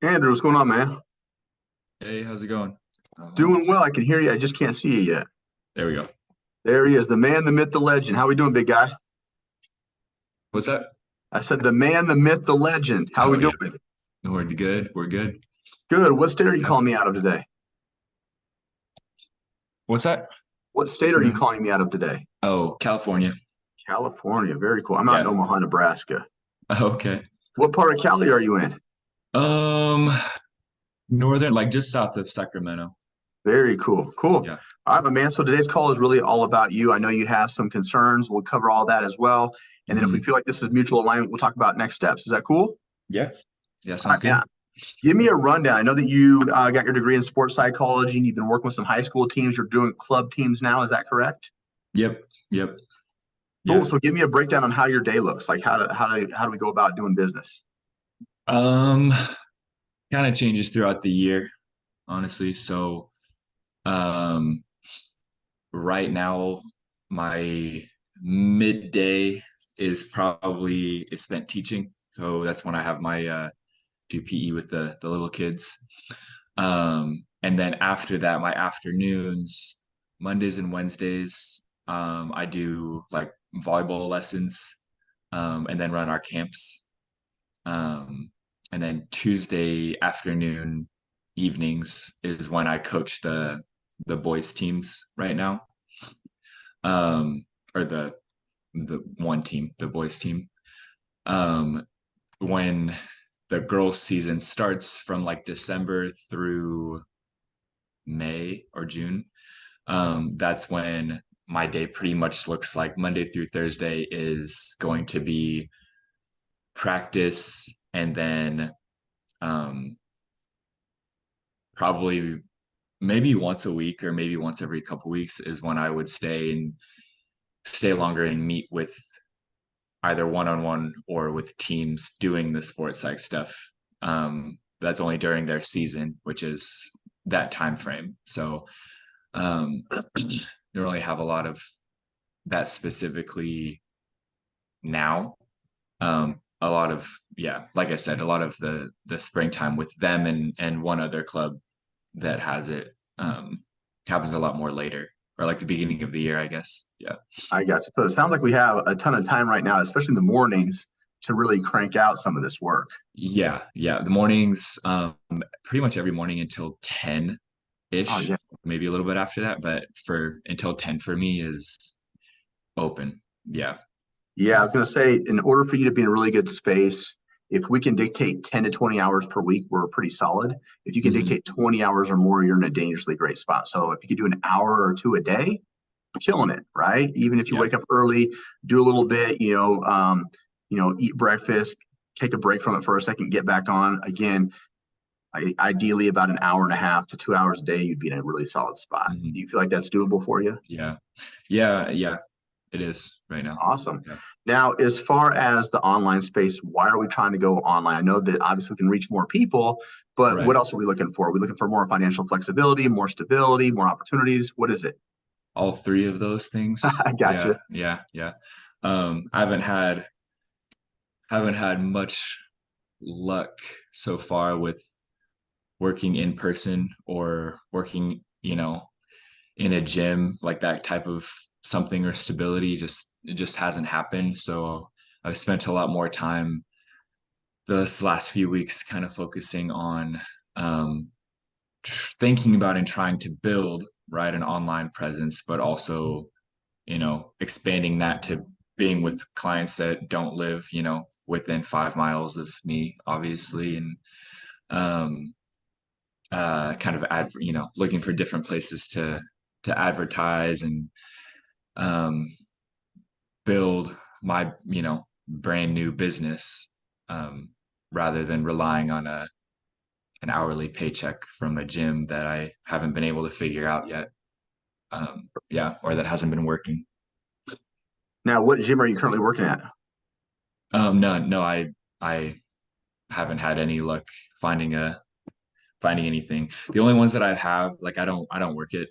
Andrew, what's going on, man? Hey, how's it going? Doing Check. well. I can hear you. I just can't see you yet. There we go. There he is, the man, the myth, the legend. How we doing, big guy? What's that? I said the man, the myth, the legend. How we Oh yeah, doing? we're good. We're good. Good. What state are you Yeah. calling me out of today? What's that? What state are you No. calling me out of today? Oh, California. California. Very cool. I'm out in Yeah. Omaha, Nebraska. Okay. What part of Cali are you in? Um, northern, like just south of Sacramento. Very cool. Cool. Yeah. All right, my man. So today's call is really all about you. I know you have some concerns. We'll cover all that as well. And then if we Hmm. feel like this is mutual alignment, we'll talk about next steps. Is that cool? Yeah. Yeah, All sounds right, man. good. Give me a rundown. I know that you got your degree in sports psychology and you've been working with some high school teams. You're doing club teams now. Is that correct? Yep. Yep. Cool. Yeah. So give me a breakdown on how your day looks. Like how do we go about doing business? Um, kind of changes throughout the year, honestly. So, um, right now, my midday is spent teaching. So that's when I have my do PE with the little kids. And then after that, my afternoons, Mondays and Wednesdays, I do like volleyball lessons, and then run our camps. Um, and then Tuesday afternoon, evenings is when I coach the boys teams right now, um, or the one team, the boys team. Um, when the girls season starts from like December through May or June, that's when my day pretty much looks like Monday through Thursday is going to be practice, and then um, probably maybe once a week or maybe once every couple weeks is when I would stay longer and meet with either one-on-one or with teams doing the sports psych stuff. That's only during their season, which is that time frame. So don't really have a lot of that specifically now. A lot of, yeah, like I said, a lot of the springtime with them and one other club that has it, happens a lot more later, or like the beginning of the year, I guess. Yeah. I got you. So it sounds like we have a ton of time right now, especially in the mornings, to really crank out some of this work. Yeah, yeah. The mornings, pretty much every morning until Oh 10-ish, yeah. maybe a little bit after that, but for until 10 for me is open. Yeah. Yeah, I Yeah. was gonna say, in order for you to be in a really good space, if we can dictate 10 to 20 hours per week, we're pretty solid. If you can Hmm. dictate 20 hours or more, you're in a dangerously great spot. So if you could do an hour or two a day, killing it, right? Even if you Yeah. wake up early, do a little bit, eat breakfast, take a break from it for a second, get back on again. Ideally, about an hour and a half to 2 hours a day, you'd be in a really solid spot. Hmm. Do you feel like that's doable for you? Yeah. Yeah. Yeah. It is right now. Awesome. Yeah. Now, as far as the online space, why are we trying to go online? I know that obviously we can reach more people, but what Right. else are we looking for? Are we looking for more financial flexibility, more stability, more opportunities? What is it? All three of those things. I Yeah. gotcha. Yeah. Yeah. I haven't had much luck so far with working in person or working, in a gym, like that type of something or stability. It just hasn't happened. So I've spent a lot more time this last few weeks kind of focusing on, um, thinking about and trying to build, right, an online presence, but also, expanding that to being with clients that don't live, within 5 miles of me, obviously. And um, kind of looking for different places to advertise and, um, build my, brand new business, um, rather than relying on an hourly paycheck from a gym that I haven't been able to figure out yet. Yeah, or that hasn't been working. Now, what gym are you currently working at? No, no, I haven't had any luck finding a finding anything. The only ones that I have, like I don't work at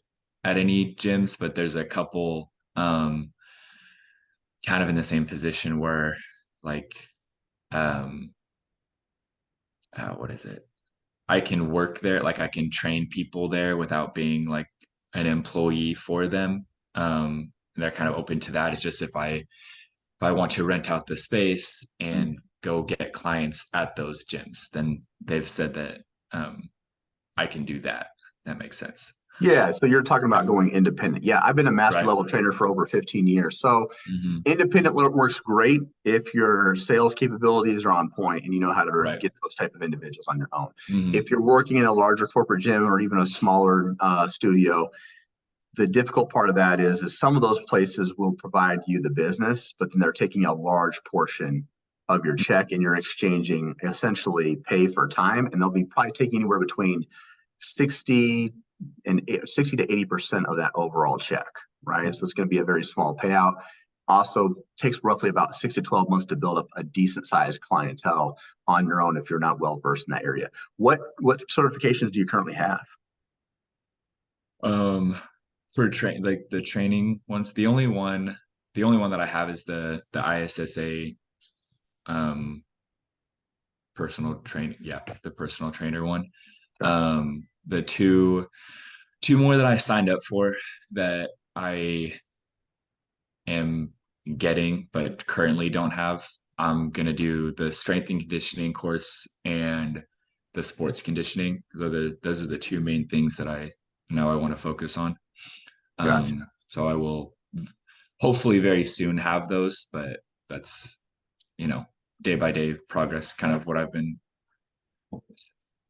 any gyms, but there's a couple, kind of in the same position where, like, um what is it? I can work there, like I can train people there without being like an employee for them. And they're kind of open to that. It's just if I want to rent out the space and go get clients at those gyms, then they've said that I can do that. That makes sense. Yeah, so you're talking about going independent. Yeah, I've been a master Right. level trainer for over 15 years. So Hmm. independent works great if your sales capabilities are on point and you know how to Right. get those type of individuals on your own. Hmm. If you're working in a larger corporate gym or even a smaller studio, the difficult part of that is some of those places will provide you the business, but then they're taking a large portion of your check and you're exchanging essentially pay for time, and they'll be probably taking anywhere between 60 60 to 80% of that overall check, right? So it's going to be a very small payout. Also takes roughly about 6 to 12 months to build up a decent sized clientele on your own if you're not well versed in that area. What certifications do you currently have? Um, for like the training ones, the only one that I have is the ISSA um personal train, yeah, the personal trainer one. Okay. The two more that I signed up for that I am getting but currently don't have. I'm gonna do the strength and conditioning course and the sports conditioning. Those are the two main things that I know I want to focus on. Gotcha. So I will hopefully very soon have those, but that's, day by day progress, kind of what I've been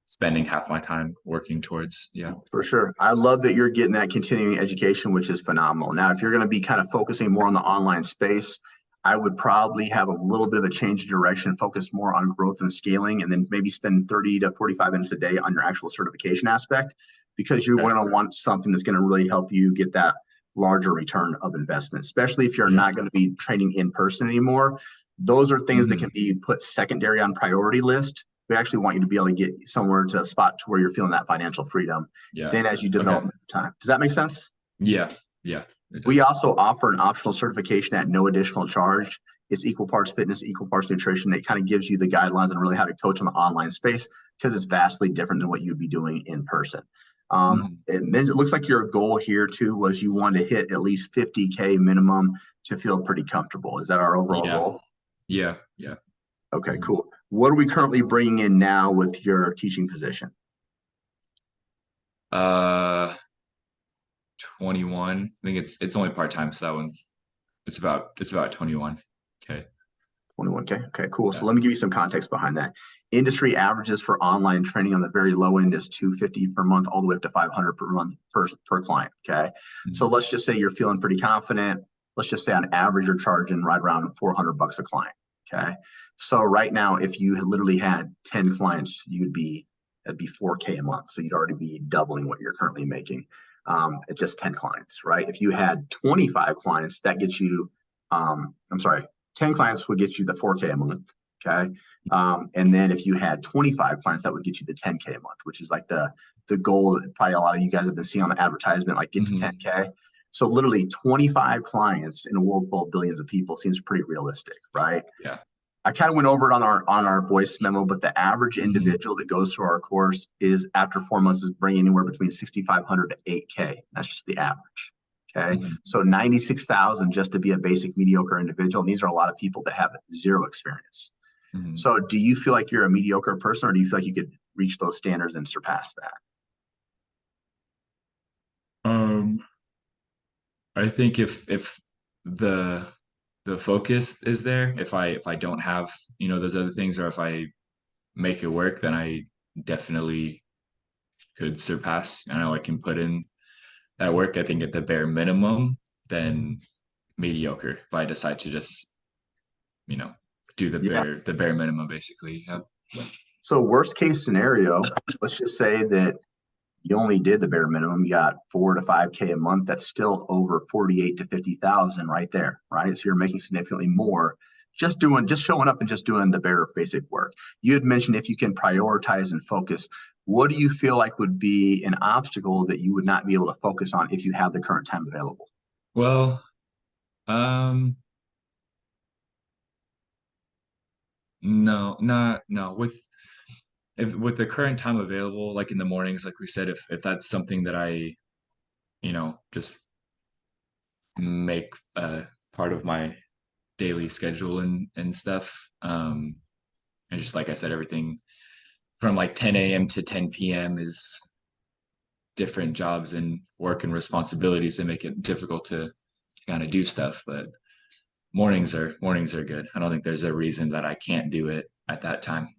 spending half my time working towards. Yeah. For sure. I love that you're getting that continuing education, which is phenomenal. Now, if you're going to be kind of focusing more on the online space, I would probably have a little bit of a change of direction, focus more on growth and scaling, and then maybe spend 30 to 45 minutes a day on your actual certification aspect because you're Okay. going to want something that's going to really help you get that larger return of investment, especially if you're Yeah. not going to be training in person anymore. Those are things that Mhm. can be put secondary on priority list. We actually want you to be able to get somewhere to a spot to where you're feeling that financial freedom Yeah. then as you Okay. develop time. Does that make sense? Yeah. Yeah. It We does. also offer an optional certification at no additional charge. It's equal parts fitness, equal parts nutrition. It kind of gives you the guidelines on really how to coach on the online space because it's vastly different than what you'd be doing in person. Mhm. And then it looks like your goal here too was you wanted to hit at least 50K minimum to feel pretty comfortable. Is that our overall Yeah. goal? Yeah. Yeah. Okay, Mhm. cool. What are we currently bringing in now with your teaching position? Uh, 21. I think it's only part-time, so that one's it's about 21. Okay. 21K. Okay, cool. So Yeah. let me give you some context behind that. Industry averages for online training on the very low end is 250 per month, all the way up to 500 per month per client. Okay. So Mhm. let's just say you're feeling pretty confident. Let's just say on average, you're charging right around $400 a client. Okay. So right now, if you literally had 10 clients, that'd be 4K a month. So you'd already be doubling what you're currently making at just 10 clients, right? If you had 25 clients, that gets you, I'm sorry, 10 clients would get you the 4K a month. Okay. And then if you had 25 clients, that would get you the 10K a month, which is like the goal that probably a lot of you guys have been seeing on the advertisement, like get to Mhm. 10K. So literally 25 clients in a world full of billions of people seems pretty realistic, right? Yeah. I kind of went over it on our voice memo, but the average Mhm. individual that goes through our course is after 4 months is bringing anywhere between 6,500 to 8K. That's just the average. Okay, Mhm. so 96,000 just to be a basic mediocre individual. And these are a lot of people that have zero experience. Mhm. So, do you feel like you're a mediocre person, or do you feel like you could reach those standards and surpass that? Um, I think if the the focus is there, if I don't have, those other things, or if I make it work, then I definitely could surpass. I know I can put in that work. I think at the bare minimum, then mediocre. If I decide to just, you know, do the Yeah. bare minimum basically. Yeah. So, worst case scenario, let's just say that you only did the bare minimum, you got 4 to 5K a month. That's still over 48 to 50,000 right there, right? So you're making significantly more just showing up and just doing the bare basic work. You had mentioned if you can prioritize and focus, what do you feel like would be an obstacle that you would not be able to focus on if you have the current time available? Well, um, no, not no. if with the current time available, like in the mornings, like we said, if that's something that I, just make part of my daily schedule and stuff. And just like I said, everything from like 10 a.m. to 10 p.m. is different jobs and work and responsibilities that make it difficult to kind of do stuff. But mornings are good. I don't think there's a reason that I can't do it at that time.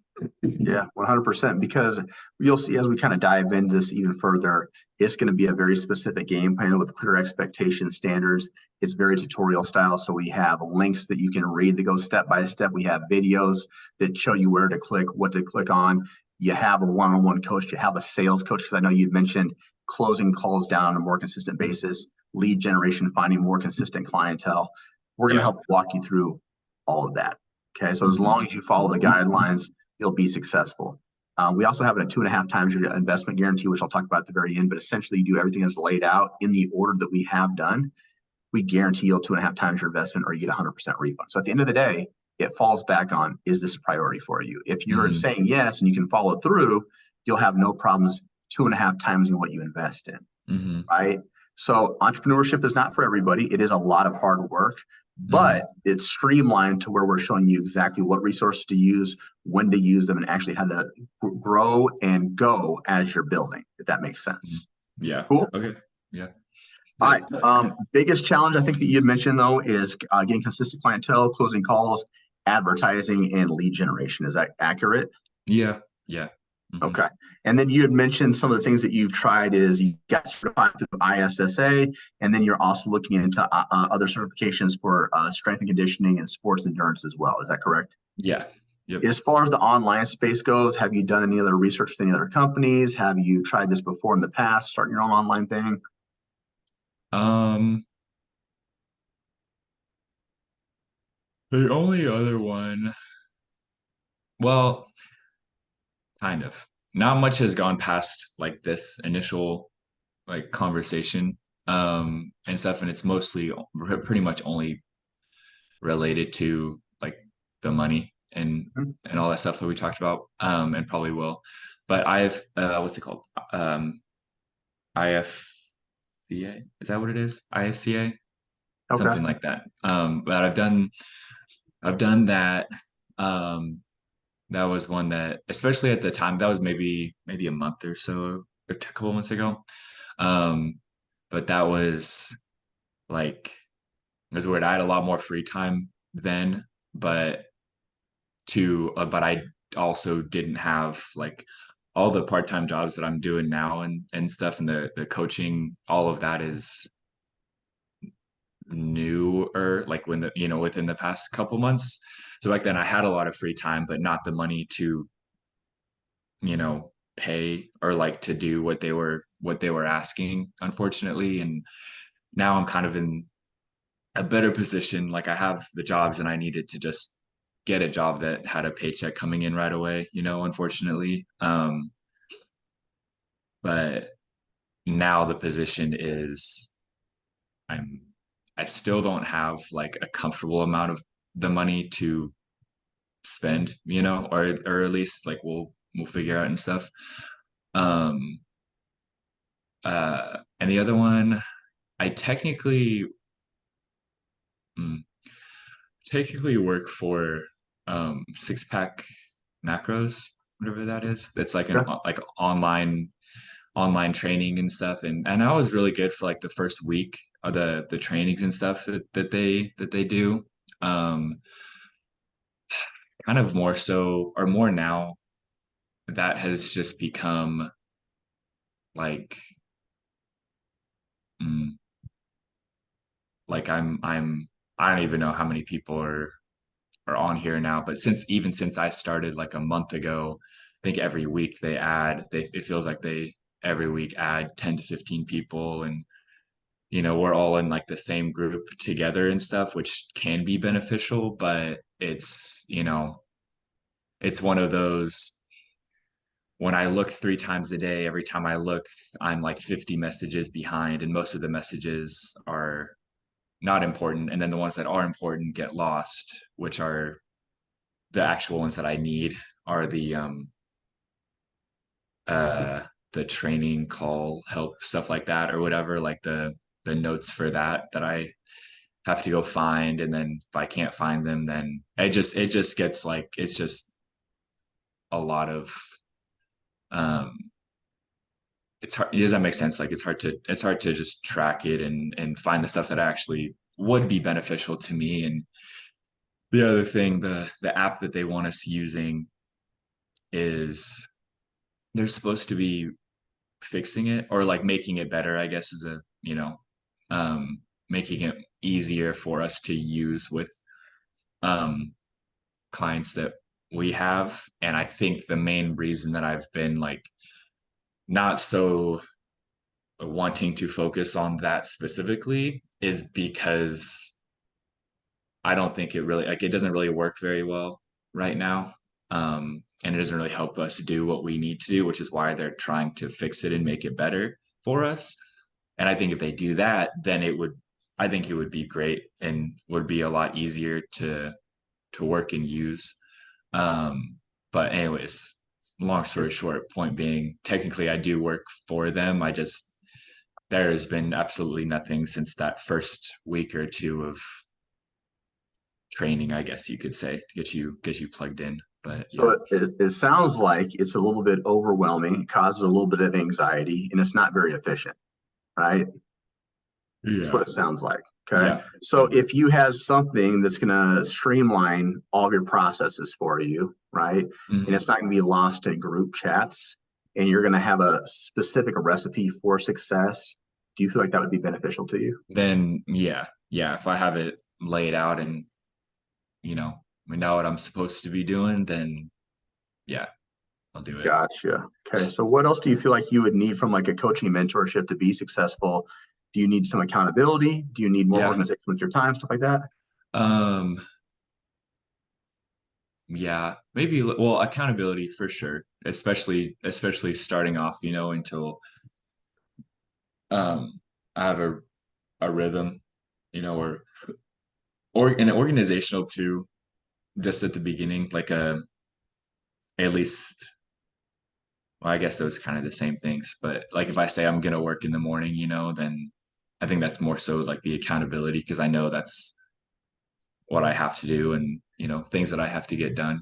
Yeah, 100%. Because you'll see as we kind of dive into this even further, it's going to be a very specific game plan with clear expectation standards. It's very tutorial style. So we have links that you can read that go step by step. We have videos that show you where to click, what to click on. You have a one-on-one coach. You have a sales coach, because I know you've mentioned closing calls down on a more consistent basis, lead generation, finding more consistent clientele. We're going to Yeah. help walk you through all of that. Okay. So as Mhm. long as you follow the guidelines, you'll be successful. We also have a 2.5 times your investment guarantee, which I'll talk about at the very end. But essentially, you do everything as laid out in the order that we have done. We guarantee you'll 2.5 times your investment, or you get 100% refund. So at the end of the day, it falls back on, is this a priority for you? If you're Mhm. saying yes and you can follow through, you'll have no problems 2.5 times in what you invest in, Mhm. right? So entrepreneurship is not for everybody. It is a lot of hard work, Mhm. but it's streamlined to where we're showing you exactly what resources to use, when to use them, and actually how to grow and go as you're building, if that makes Mhm. sense. Yeah. Cool. Okay. Yeah. All Yeah. right. Biggest challenge I think that you had mentioned though is getting consistent clientele, closing calls, advertising, and lead generation. Is that accurate? Yeah. Yeah. Mhm. Okay. And then you had mentioned some of the things that you've tried is you got certified through ISSA, and then you're also looking into other certifications for strength and conditioning and sports endurance as well. Is that correct? Yeah. Yep. As far as the online space goes, have you done any other research with any other companies? Have you tried this before in the past, starting your own online thing? Um, the only other one, well, kind of. Not much has gone past like this initial like conversation and stuff, and it's mostly pretty much only related to like the money Hmm. and all that stuff that we talked about and probably will. But I've what's it called? IFCA, is that what it is? IFCA, Okay. something like that. But I've done that. um that was one that, especially at the time, that was maybe a month or so, a couple months ago. um but that was like, it was weird. I had a lot more free time then, but but I also didn't have like all the part-time jobs that I'm doing now and stuff, and the coaching, all of that is newer, like when within the past couple months. So back then I had a lot of free time, but not the money to, pay or like to do what they were asking, unfortunately. And now I'm kind of in a better position. Like I have the jobs and I needed to just get a job that had a paycheck coming in right away, unfortunately. But now the position is, I'm I still don't have like a comfortable amount of the money to spend, or at least like we'll figure out and stuff. Um and the other one, I mm, technically work for Six Pack Macros, whatever that is. That's like an Okay. like online training and stuff. And I was really good for like the first week of the trainings and stuff that they do. Um Kind of more so, or more now, that has just become like, mm, like I don't even know how many people are on here now, but since I started like a month ago, I think every week it feels like they every week add 10 to 15 people. And we're all in like the same group together and stuff, which can be beneficial, but it's one of those, when I look 3 times a day, every time I look, I'm like 50 messages behind, and most of the messages are not important. And then the ones that are important get lost, which are the actual ones that I need, are the training call help, stuff like that, or whatever, like the notes for that I have to go find. And then if I can't find them, then it just gets like, it's just a lot of um it's hard. Does that make sense? Like it's hard to just track it and find the stuff that actually would be beneficial to me. And the other thing, the app that they want us using is, they're supposed to be fixing it, or like making it better, I guess, is a, making it easier for us to use with um clients that we have. And I think the main reason that I've been like not so wanting to focus on that specifically is because I don't think it really, like, it doesn't really work very well right now. And it doesn't really help us do what we need to do, which is why they're trying to fix it and make it better for us. And I think if they do that, then I think it would be great and would be a lot easier to work and use. But anyways, long story short, point being, technically I do work for them. There has been absolutely nothing since that first week or two of training, I guess you could say, to get you plugged in. But So yeah. it sounds like it's a little bit overwhelming, it causes a little bit of anxiety, and it's not very efficient, right? That's what Yeah. it sounds like. Okay. Yeah. So if you have something that's going to streamline all of your processes for you, right? And Mhm. it's not going to be lost in group chats, and you're going to have a specific recipe for success, do you feel like that would be beneficial to you? Then yeah, if I have it laid out and we know what I'm supposed to be doing, then yeah, I'll do it. Gotcha. Okay. So what else do you feel like you would need from like a coaching mentorship to be successful? Do you need some accountability? Do you need more Yeah. organization with your time, stuff like that? Um, yeah, maybe, well, accountability for sure, especially starting off, until um I have a rhythm, or an organizational too, just at the beginning, like at least, well, I guess those are kind of the same things, but like if I say I'm gonna work in the morning, then I think that's more so like the accountability, because I know that's what I have to do, and things that I have to get done,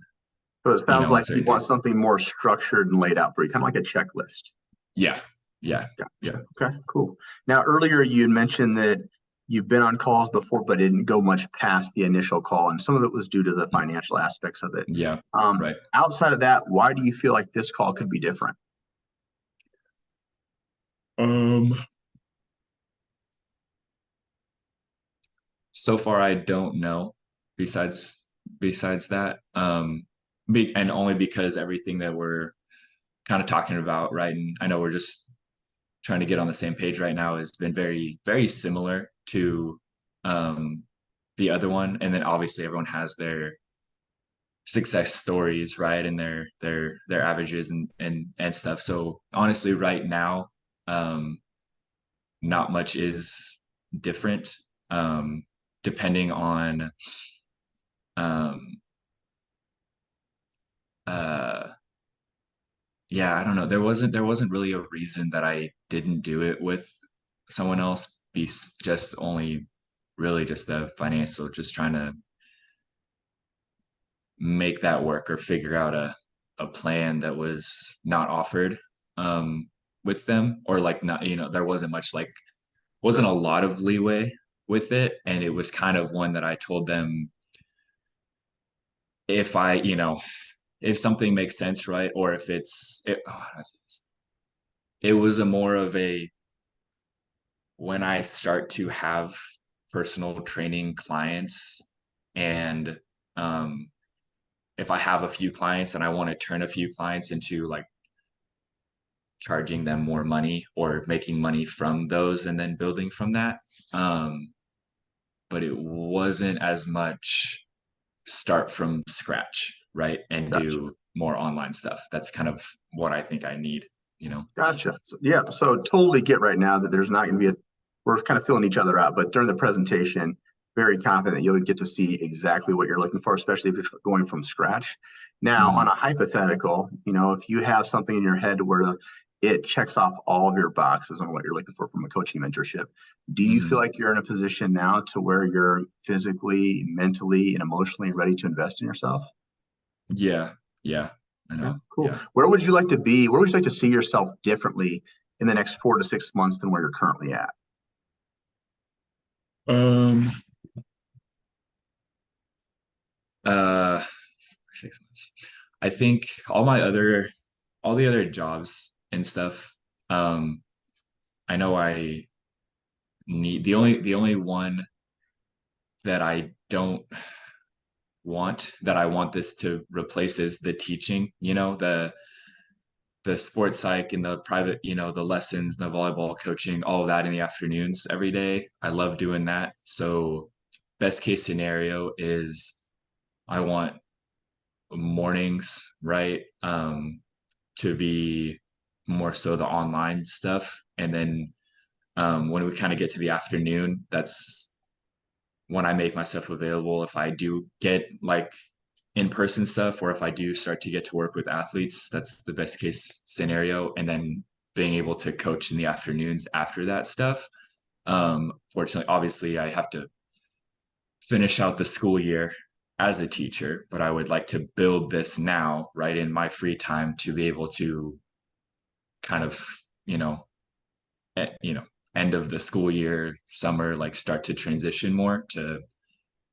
So it sounds on like you certain want days. something more structured and laid out for you, kind of like a checklist. Yeah, yeah, yeah. Gotcha. Okay, cool. Now, earlier you had mentioned that you've been on calls before, but didn't go much past the initial call, and some of it was due to the financial aspects of it. Yeah, right. Outside of that, why do you feel like this call could be different? Um, so far I don't know. Besides that, and only because everything that we're kind of talking about, right? And I know we're just trying to get on the same page right now, has been very, very similar to um the other one. And then obviously everyone has their success stories, right? And their averages and stuff. So honestly, right now, um, not much is different. Depending on um uh yeah, I don't know. There wasn't really a reason that I didn't do it with someone else. Be just only really just the financial, just trying to make that work or figure out a plan that was not offered um with them, or like, not, there wasn't a lot of leeway with it. And it was kind of one that I told them, if if something makes sense, right? Or if it was a more of a, when I start to have personal training clients, and um if I have a few clients and I want to turn a few clients into like charging them more money or making money from those and then building from that. But it wasn't as much start from scratch, right? And Gotcha. do more online stuff. That's kind of what I think I need. Gotcha. So, yeah. So totally get right now that there's not going to be we're kind of filling each other out, but during the presentation, very confident that you'll get to see exactly what you're looking for, especially if you're going from scratch. Now, on Mhm. a hypothetical, if you have something in your head where it checks off all of your boxes on what you're looking for from a coaching mentorship, do you feel Mhm. like you're in a position now to where you're physically, mentally, and emotionally ready to invest in yourself? Yeah. Yeah. I Yeah, know. cool. Yeah. Where would you like to be? Where would you like to see yourself differently in the next 4 to 6 months than where you're currently at? Um, uh, 6 months. I think all the other jobs and stuff, um, I know I need the only one that I don't that I want this to replace is the teaching, the sports psych and the private, the lessons, the volleyball coaching, all of that in the afternoons every day. I love doing that. So best case scenario is I want mornings, right? To be more so the online stuff. And then when we kind of get to the afternoon, that's when I make myself available. If I do get like in-person stuff, or if I do start to get to work with athletes, that's the best case scenario. And then being able to coach in the afternoons after that stuff. Fortunately, obviously, I have to finish out the school year as a teacher, but I would like to build this now, right in my free time, to be able to kind of, you know, you know, end of the school year, summer, like start to transition more to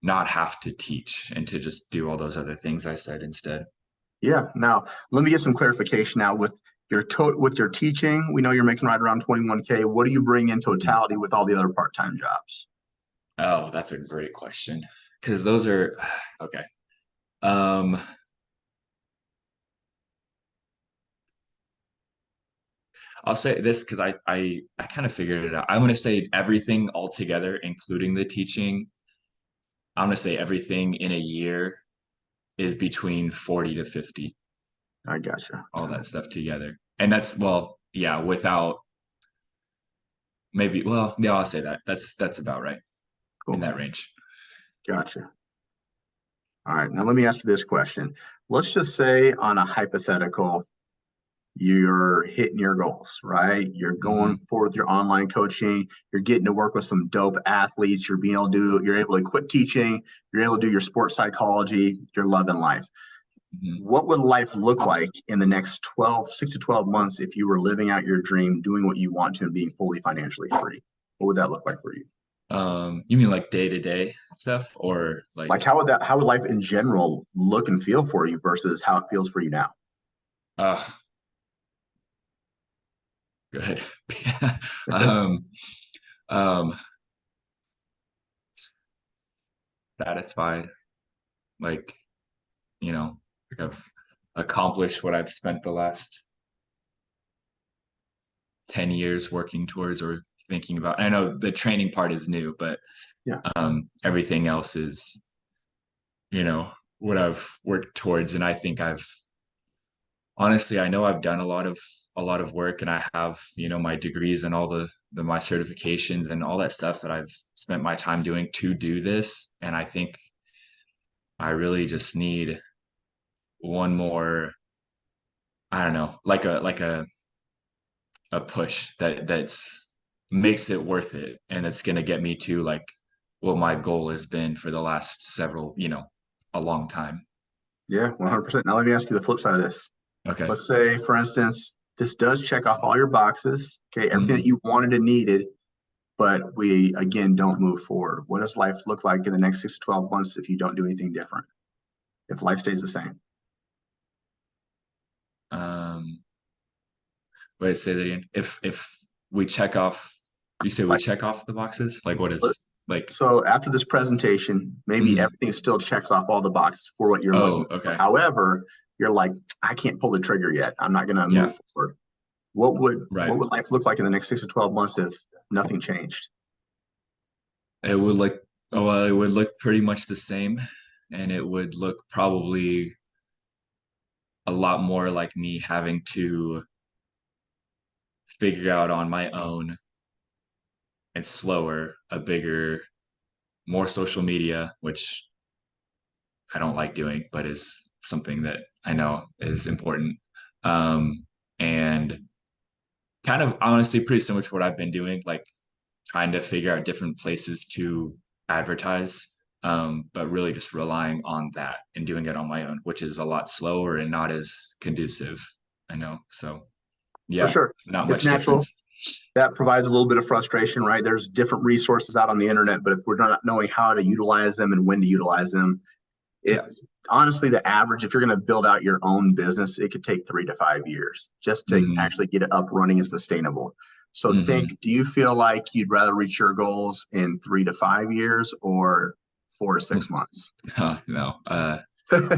not have to teach and to just do all those other things I said instead. Yeah. Now, let me get some clarification now with your teaching. We know you're making right around 21K. What do you bring in totality with all the other part-time jobs? Oh, that's a great question. Because those are okay. Um, I'll say this because I kind of figured it out. I'm gonna say everything altogether, including the teaching. I'm gonna say everything in a year is between 40 to 50, I gotcha. all that stuff together. And that's well, yeah, without maybe well, yeah, I'll say that. That's about right in Cool. that range. Gotcha. All right. Now let me ask you this question. Let's just say on a hypothetical, you're hitting your goals, right? You're going Hmm. forward with your online coaching. You're getting to work with some dope athletes. You're able to quit teaching. You're able to do your sports psychology. You're loving life. Hmm. What would life look like in the next 6 to 12 months if you were living out your dream, doing what you want to, and being fully financially free? What would that look like for you? You mean like day to day stuff or like Like how would life in general look and feel for you versus how it feels for you now? uh good. um um satisfied, like, like I've accomplished what I've spent the last 10 years working towards or thinking about. I know the training part is new, but Yeah. everything else is, you know, what I've worked towards. And I think honestly, I know I've done a lot of work and I have, my degrees and all my certifications and all that stuff that I've spent my time doing to do this. And I think I really just need one more, I don't know, a push that's makes it worth it and it's going to get me to like what my goal has been for the last several, a long time. Yeah, 100%. Now let me ask you the flip side of this. Okay. Let's say, for instance, this does check off all your boxes. Okay, everything that Mhm. you wanted and needed, but we again don't move forward. What does life look like in the next 6 to 12 months if you don't do anything different? If life stays the same? um Wait, say that again. If we check off, you say we Like, check off the boxes, like what let- is like so after this presentation, maybe mhm. everything still checks off all the boxes for what you're looking Oh, for. okay. However, you're like, I can't pull the trigger yet. I'm not going to Yeah, move forward. What would right. life look like in the next 6 to 12 months if nothing changed? It would look well, it would look pretty much the same, and it would look probably a lot more like me having to figure out on my own and slower a bigger more social media, which I don't like doing, but is something that I know is important. And kind of honestly pretty similar to what I've been doing, like trying to figure out different places to advertise, but really just relying on that and doing it on my own, which is a lot slower and not as conducive. I know. So For yeah, sure. not It's much natural. difference. That provides a little bit of frustration, right? There's different resources out on the internet, but if we're not knowing how to utilize them and when to utilize them, it Yeah. honestly, the average, if you're going to build out your own business, it could take 3 to 5 years just to Hmm. actually get it up running and sustainable. So Hmm. do you feel like you'd rather reach your goals in 3 to 5 years or 4 to 6 months? No,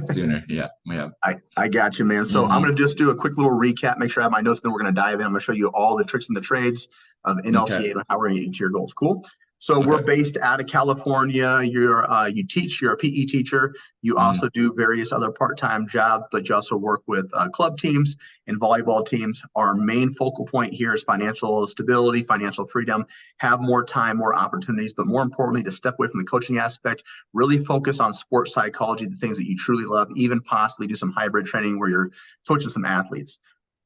sooner. Yeah. Yeah. I got you, man. So I'm Hmm. going to just do a quick little recap, make sure I have my notes, then we're going to dive in. I'm going to show you all the tricks and the trades of Okay. NLCA and how we're going to get to your goals. Cool. So we're Okay. based out of California. You teach, you're a PE teacher. You Hmm. also do various other part-time jobs, but you also work with club teams and volleyball teams. Our main focal point here is financial stability, financial freedom, have more time, more opportunities, but more importantly, to step away from the coaching aspect, really focus on sports psychology, the things that you truly love, even possibly do some hybrid training where you're coaching some athletes.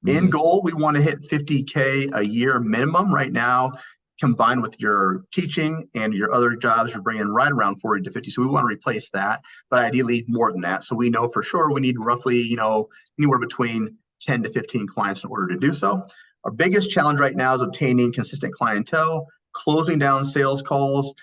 In Hmm. goal, we want to hit 50K a year minimum right now. Combined with your teaching and your other jobs, you're bringing right around 40 to 50. So we want to replace that, but ideally more than that. So we know for sure we need roughly, anywhere between 10 to 15 clients in order to do so. Our biggest challenge right now is obtaining consistent clientele, closing down sales calls,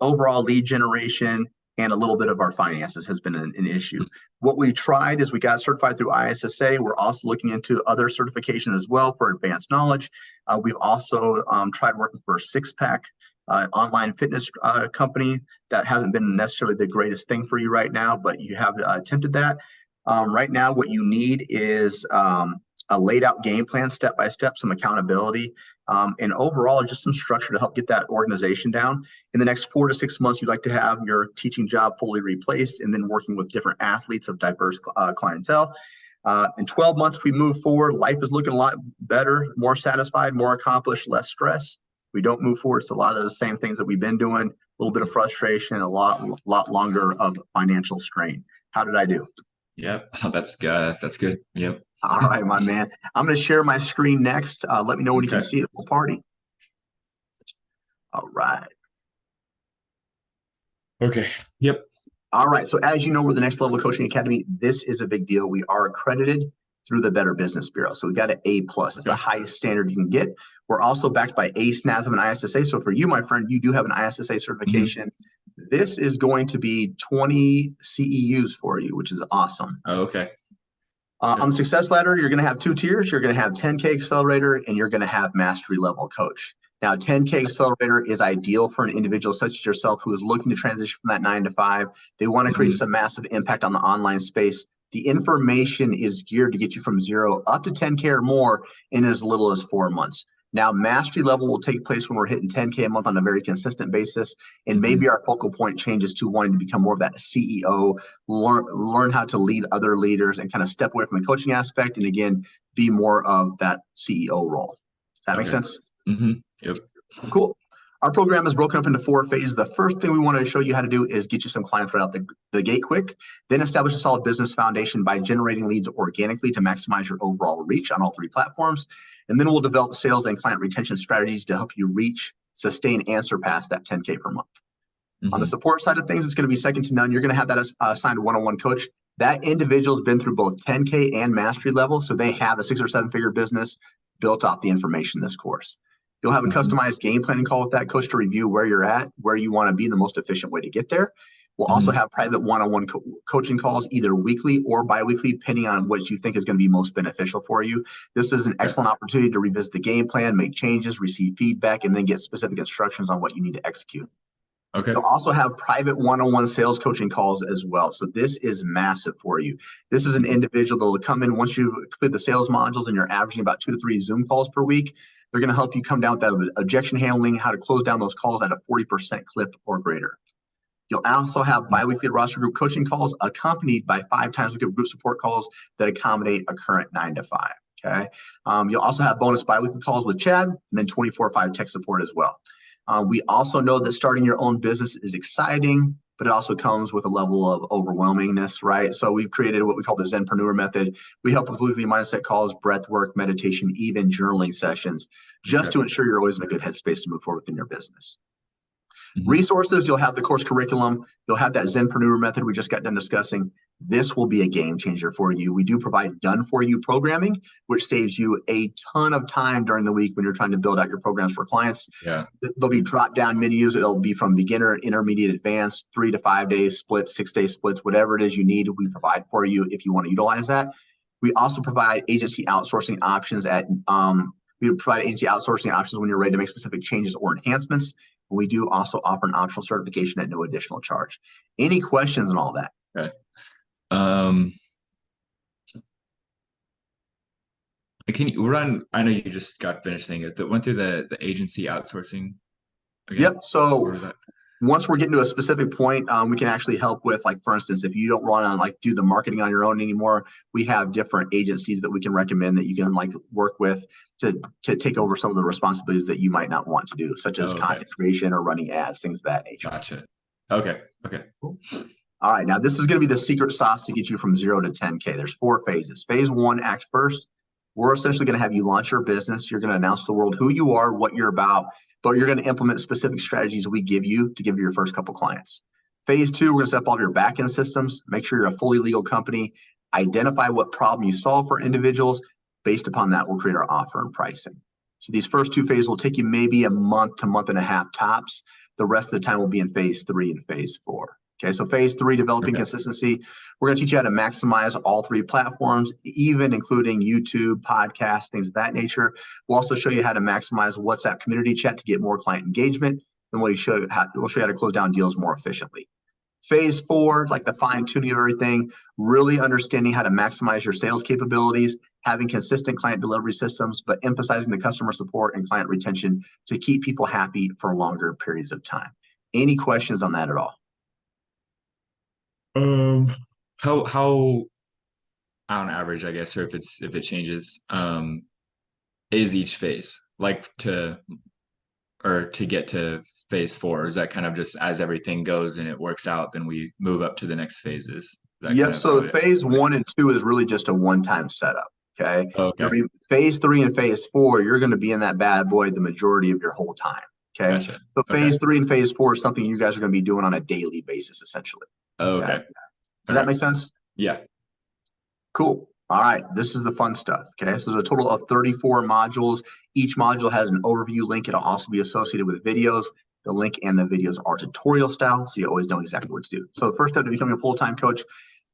overall lead generation, and a little bit of our finances has been an issue. What we tried is we got certified through ISSA. We're also looking into other certifications as well for advanced knowledge. We've also tried working for a Six Pack online fitness company. That hasn't been necessarily the greatest thing for you right now, but you have attempted that. Right now, what you need is a laid out game plan, step by step, some accountability, and overall just some structure to help get that organization down. In the next 4 to 6 months, you'd like to have your teaching job fully replaced and then working with different athletes of diverse clientele. In 12 months, we move forward. Life is looking a lot better, more satisfied, more accomplished, less stress. We don't move forward. It's a lot of the same things that we've been doing. A little bit of frustration, a lot longer of financial strain. How did I do? Yep. Oh, that's good. That's good. Yep. All right, my man. I'm going to share my screen next. Let me know when you can Okay. see it. We'll party. All right. Okay. Yep. All right. So as you know, we're the Next Level Coaching Academy. This is a big deal. We are accredited through the Better Business Bureau. So we got an A plus. It's the Okay. highest standard you can get. We're also backed by ACE, NASM, and ISSA. So for you, my friend, you do have an ISSA Hmm. certification. This is going to be 20 CEUs for you, which is awesome. Oh, okay. On Yep. the success ladder, you're going to have 2 tiers. You're going to have 10K accelerator and you're going to have mastery level coach. Now, 10K accelerator is ideal for an individual such as yourself who is looking to transition from that 9 to 5. They want to create Hmm. some massive impact on the online space. The information is geared to get you from 0 up to 10K or more in as little as 4 months. Now, mastery level will take place when we're hitting 10K a month on a very consistent basis. And Hmm. maybe our focal point changes to wanting to become more of that CEO, learn how to lead other leaders and kind of step away from the coaching aspect. And again, be more of that CEO role. Does that make Okay. sense? Hmm. Yep. Cool. Our program is broken up into 4 phases. The first thing we want to show you how to do is get you some clients right out the gate quick, then establish a solid business foundation by generating leads organically to maximize your overall reach on all 3 platforms. And then we'll develop sales and client retention strategies to help you reach, sustain, and surpass that 10K per month. On the Hmm. support side of things, it's going to be second to none. You're going to have that assigned one-on-one coach. That individual's been through both 10K and mastery level, so they have a 6 or 7 figure business built off the information in this course. You'll have a Hmm. customized game planning call with that coach to review where you're at, where you want to be, the most efficient way to get there. We'll also Hmm. have private one-on-one coaching calls, either weekly or biweekly, depending on what you think is going to be most beneficial for you. This is an Okay. excellent opportunity to revisit the game plan, make changes, receive feedback, and then get specific instructions on what you need to execute. Okay. You'll also have private one-on-one sales coaching calls as well. So this is massive for you. This is an Hmm. individual that will come in once you complete the sales modules and you're averaging about 2 to 3 Zoom calls per week. They're going to help you come down with that objection handling, how to close down those calls at a 40% clip or greater. You'll also have biweekly roster group coaching calls accompanied by 5 times a week group support calls that accommodate a current 9 to 5. Okay. You'll also have bonus biweekly calls with Chad and then 24/5 tech support as well. We also know that starting your own business is exciting, but it also comes with a level of overwhelmingness, right? So we've created what we call the Zenpreneur method. We help with weekly mindset calls, breath work, meditation, even journaling sessions, just to ensure you're always in a good headspace to move forward within your business. Resources, you'll have the course curriculum, you'll have that Zenpreneur method we just got done discussing. This will be a game changer for you. We do provide done-for-you programming, which saves you a ton of time during the week when you're trying to build out your programs for clients. Yeah. There'll be drop-down menus. It'll be from beginner, intermediate, advanced, 3 to 5 days splits, 6-day splits, whatever it is you need, we provide for you if you want to utilize that. We also provide agency outsourcing options when you're ready to make specific changes or enhancements. We do also offer an optional certification at no additional charge. Any questions on all that? Okay. Can you run? I know you just got finished saying it. That went through the agency outsourcing again? Yep. So once we're getting to a specific point, we can actually help with, like, for instance, if you don't want to like do the marketing on your own anymore, we have different agencies that we can recommend that you can like work with to take over some of the responsibilities that you might not want to do, such as content creation or running ads, things of that nature. Gotcha. Okay. Cool. All right. Now this is going to be the secret sauce to get you from 0 to 10K. There's 4 phases. Phase 1, act first. We're essentially going to have you launch your business. You're going to announce to the world who you are, what you're about, but you're going to implement specific strategies we give you to give you your first couple clients. Phase 2, we're going to set up all your back-end systems, make sure you're a fully legal company, identify what problem you solve for individuals. Based upon that, we'll create our offer and pricing. So these first 2 phases will take you maybe a month to month and a half tops. The rest of the time will be in phase 3 and phase 4. Okay, so phase 3, developing consistency. We're going to teach you how to maximize all 3 platforms, even including YouTube, podcasts, things of that nature. We'll also show you how to maximize WhatsApp community chat to get more client engagement. And we'll show you how to close down deals more efficiently. Phase 4, like the fine tuning of everything, really understanding how to maximize your sales capabilities, having consistent client delivery systems, but emphasizing the customer support and client retention to keep people happy for longer periods of time. Any questions on that at all? How on average, I guess, or if it changes, is each phase like to get to phase 4? Is that kind of just as everything goes and it works out, then we move up to the next phases? Yep. So phase 1 and 2 is really just a one-time setup. Okay. Okay. Phase 3 and phase 4, you're going to be in that bad boy the majority of your whole time. Okay. Gotcha. So phase 3 and phase 4 is something you guys are going to be doing on a daily basis, essentially. Okay. Does that make sense? Yeah. Cool. All right. This is the fun stuff. Okay. So there's a total of 34 modules. Each module has an overview link. It'll also be associated with videos. The link and the videos are tutorial style, so you always know exactly what to do. So the first step to becoming a full-time coach,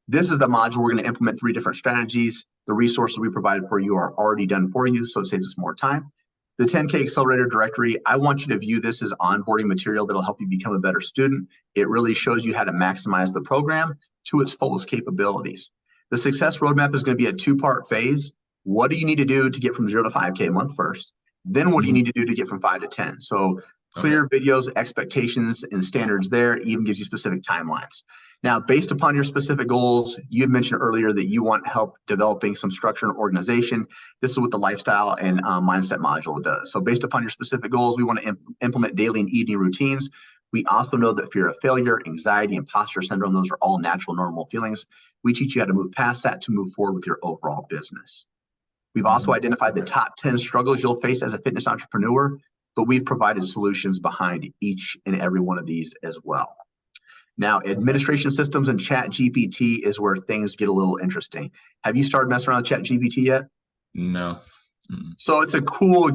this is the module. We're going to implement 3 different strategies. The resources we provided for you are already done for you, so it saves us more time. The 10K Accelerator Directory, I want you to view this as onboarding material that'll help you become a better student. It really shows you how to maximize the program to its fullest capabilities. The Success Roadmap is going to be a 2-part phase. What do you need to do to get from 0 to 5K a month first? Then what do you need to do to get from 5 to 10? So clear videos, expectations, and standards there, even gives you specific timelines. Now, based upon your specific goals, you had mentioned earlier that you want help developing some structure and organization. This is what the lifestyle and mindset module does. So based upon your specific goals, we want to implement daily and evening routines. We also know that fear of failure, anxiety, imposter syndrome, those are all natural, normal feelings. We teach you how to move past that to move forward with your overall business. We've also identified the top 10 struggles you'll face as a fitness entrepreneur, but we've provided solutions behind each and every one of these as well. Now, administration systems and ChatGPT is where things get a little interesting. Have you started messing around with ChatGPT yet? No. So it's a cool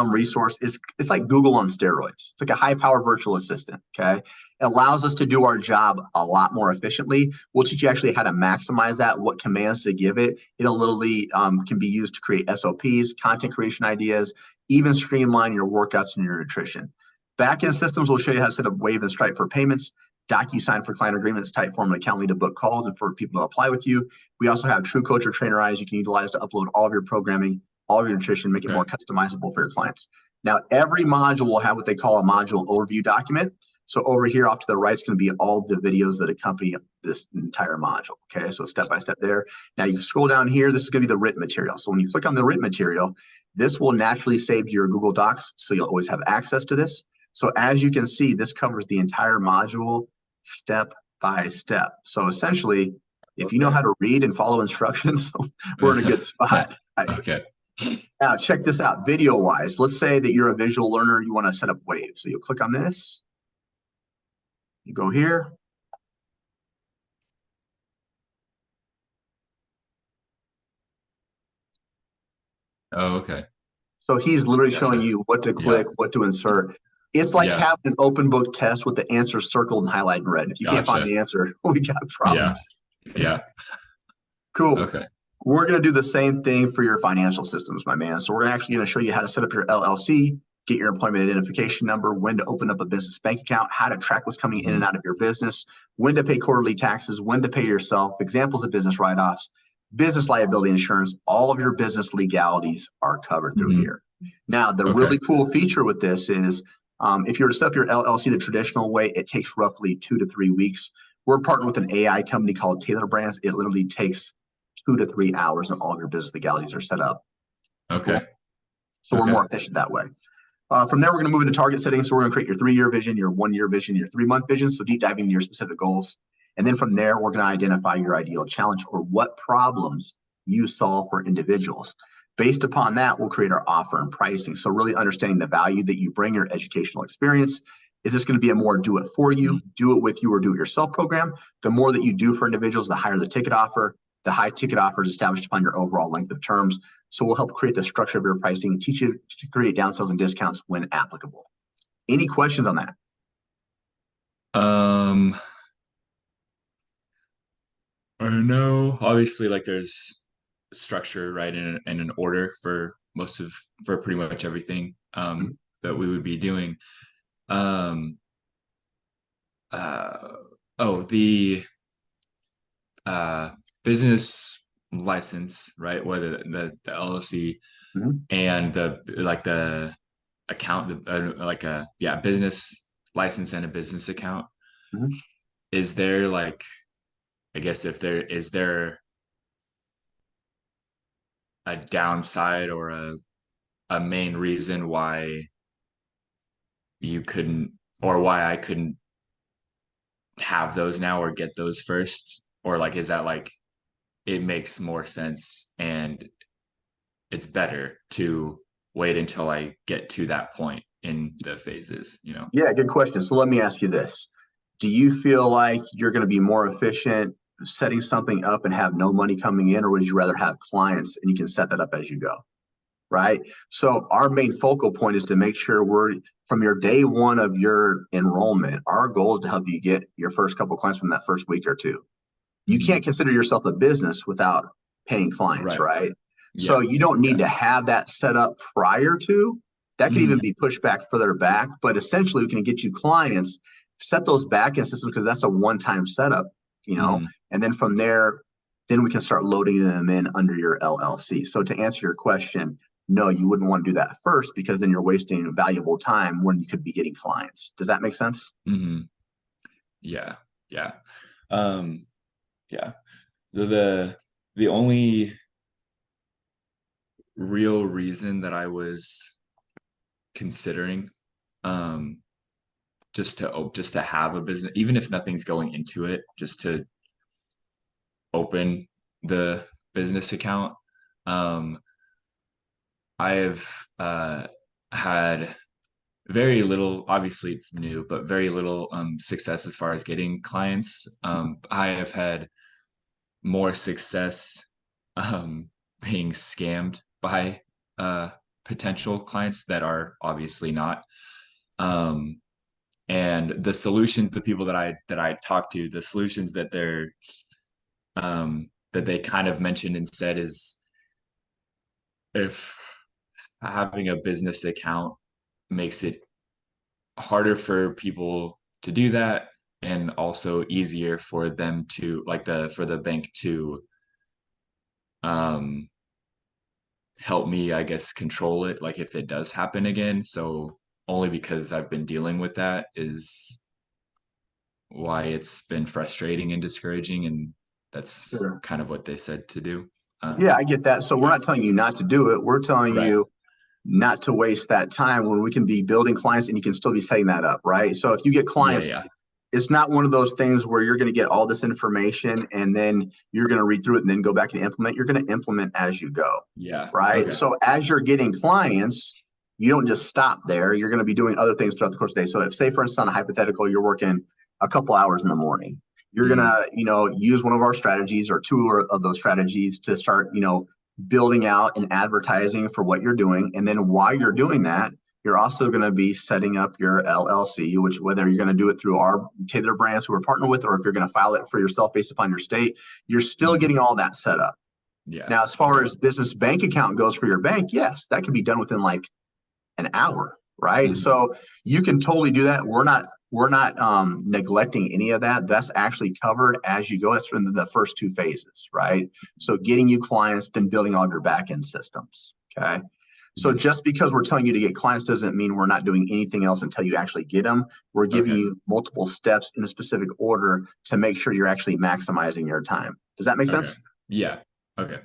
resource. It's like Google on steroids. It's like a high-power virtual assistant. Okay, it allows us to do our job a lot more efficiently. We'll teach you actually how to maximize that, what commands to give it. It literally can be used to create SOPs, content creation ideas, even streamline your workouts and your nutrition. Backend systems will show you how to set up Wave and Stripe for payments, DocuSign for client agreements, Typeform and Accountly to book calls and for people to apply with you. We also have True Coach or Trainer Eyes you can utilize to upload all of your programming, all of your nutrition, make it more customizable for your clients. Now, every module will have what they call a module overview document. So over here off to the right is going to be all the videos that accompany this entire module. Okay, so step by step there. Now you scroll down here, this is going to be the written material. So when you click on the written material, this will naturally save to your Google Docs. So you'll always have access to this. So as you can see, this covers the entire module step by step. So essentially, if you know Okay. how to read and follow instructions, we're in a good spot. Okay. Now, check this out video wise. Let's say that you're a visual learner, you want to set up Wave. So you'll click on this, you go here. Oh, okay. So he's literally showing Gotcha. you what to Yeah. click, what to insert. It's like Yeah. having an open book test with the answer circled and highlighted in red. If you can't find Gotcha. the answer, we got Yeah. problems. Yeah. Cool. Okay. We're going to do the same thing for your financial systems, my man. So we're actually going to show you how to set up your LLC, get your employment identification number, when to open up a business bank account, how to track what's coming in and out of your business, when to pay quarterly taxes, when to pay yourself, examples of business write-offs, business liability insurance. All of your business legalities are covered through Mhm. here. Now, the Okay. really cool feature with this is if you were to set up your LLC the traditional way, it takes roughly 2 to 3 weeks. We're partnered with an AI company called Taylor Brands. It literally takes 2 to 3 hours and all of your business legalities are set up. Cool. Okay. So we're Okay. more efficient that way. From there, we're going to move into target settings. So we're going to create your 3-year vision, your 1-year vision, your 3-month vision. So deep diving into your specific goals. And then from there, we're going to identify your ideal challenge or what problems you solve for individuals. Based upon that, we'll create our offer and pricing. So really understanding the value that you bring, your educational experience. Is this going to be a more do it for you, do it with you, or do it yourself program? The more that you do for individuals, the higher the ticket offer. The high ticket offer is established upon your overall length of terms. So we'll help create the structure of your pricing and teach you to create downsells and discounts when applicable. Any questions on that? Um, I know obviously like there's structure, right, and an order for for pretty much everything that we would be doing. Um uh oh, the uh business license, right? Whether the LLC Mhm. and the account, like a yeah, business license and a business account. Mhm. Is there like, I guess if there is there a downside or a main reason why you couldn't, or why I couldn't have those now or get those first? Or like, is that like it makes more sense and it's better to wait until I get to that point in the phases, you know? Yeah, good question. So let me ask you this. Do you feel like you're going to be more efficient setting something up and have no money coming in, or would you rather have clients and you can set that up as you go? Right. So our main focal point is to make sure we're from your day one of your enrollment. Our goal is to help you get your first couple clients from that first week or two. You can't Mhm. consider yourself a business without paying clients, Right. right? So Yeah. you don't need Yeah. to have that set up prior to. That could even Mhm. be pushed back further back, but essentially we can get you clients, set those back end systems because that's a one-time setup, you know, Mhm. and then from there, then we can start loading them in under your LLC. So to answer your question, no, you wouldn't want to do that first because then you're wasting valuable time when you could be getting clients. Does that make sense? Mhm. Yeah. Yeah. Um, yeah. The only real reason that I was considering um just to have a business, even if nothing's going into it, just to open the business account. Um, I've had very little, obviously it's new, but very little success as far as getting clients. I have had more success being scammed by uh potential clients that are obviously not. Um, and the solutions, the people that I talk to, the solutions that they kind of mentioned and said is, if having a business account makes it harder for people to do that, and also easier for them to, like, for the bank to um help me, I guess, control it, like if it does happen again. So only because I've been dealing with that is why it's been frustrating and discouraging, and that's Sure. kind of what they said to do. Yeah, um I get that. So we're not telling you not to do it. We're telling right. you not to waste that time when we can be building clients and you can still be setting that up, right? So if you get Yeah, clients, yeah, it's not one of those things where you're going to get all this information and then you're going to read through it and then go back and implement. You're going to implement as you go, yeah. right? Okay. So as you're getting clients, you don't just stop there. You're going to be doing other things throughout the course of the day. So if, say, for instance, on a hypothetical, you're working a couple hours in the morning, you're going Mm, to, use one of our strategies or two of those strategies to start, building out and advertising for what you're doing. And then while you're doing that, you're also going to be setting up your LLC, which whether you're going to do it through our Taylor Brands who we're partnered with, or if you're going to file it for yourself based upon your state, you're still mm, getting all that set up. yeah. Now, as far Okay. as business bank account goes for your bank, yes, that can be done within like an hour, right? Mhm. So you can totally do that. We're not neglecting any of that. That's actually covered as you go. That's from the first two phases, right? So getting you clients, then building all of your back end systems. Okay. So Mhm. just because we're telling you to get clients doesn't mean we're not doing anything else until you actually get them. We're giving Okay. you multiple steps in a specific order to make sure you're actually maximizing your time. Does that make Okay. sense? Yeah. Okay.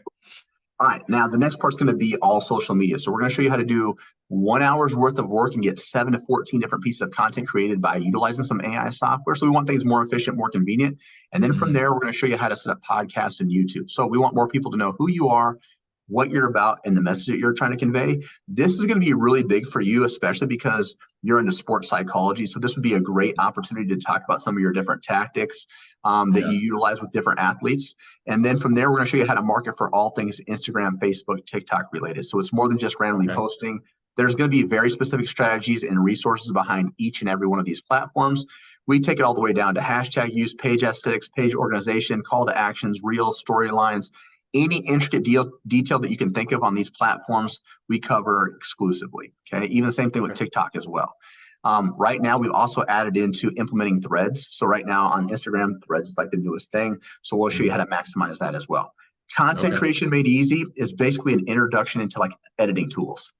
All right, now the next part's going to be all social media. So we're going to show you how to do 1 hour's worth of work and get 7 to 14 different pieces of content created by utilizing some AI software. So we want things more efficient, more convenient. And then from Mhm. there, we're going to show you how to set up podcasts and YouTube. So we want more people to know who you are, what you're about, and the message that you're trying to convey. This is going to be really big for you, especially because you're into sports psychology. So this would be a great opportunity to talk about some of your different tactics that Yeah. you utilize with different athletes. And then from there, we're going to show you how to market for all things Instagram, Facebook, TikTok related. So it's more than just randomly Okay. posting. There's going to be very specific strategies and resources behind each and every one of these platforms. We take it all the way down to hashtag use, page aesthetics, page organization, call to actions, reels, storylines, any intricate detail that you can think of on these platforms, we cover exclusively. Okay. Even the same thing with Okay. TikTok as well. Right now, we've also added into implementing threads. So right now on Instagram, threads is like the newest thing. So we'll show you how Mhm. to maximize that as well. Content Okay. creation made easy is basically an introduction into like editing tools.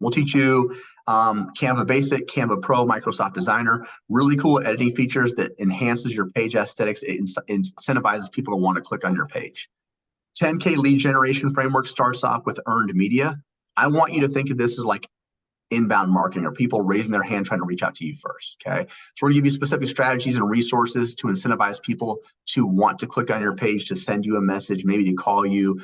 We'll teach you Canva Basic, Canva Pro, Microsoft Designer, really cool editing features that enhances your page aesthetics. It incentivizes people to want to click on your page. 10K lead generation framework starts off with earned media. I want you to think of this as like inbound marketing or people raising their hand trying to reach out to you first. Okay. So we're going to give you specific strategies and resources to incentivize people to want to click on your page, to send you a message, maybe to call you,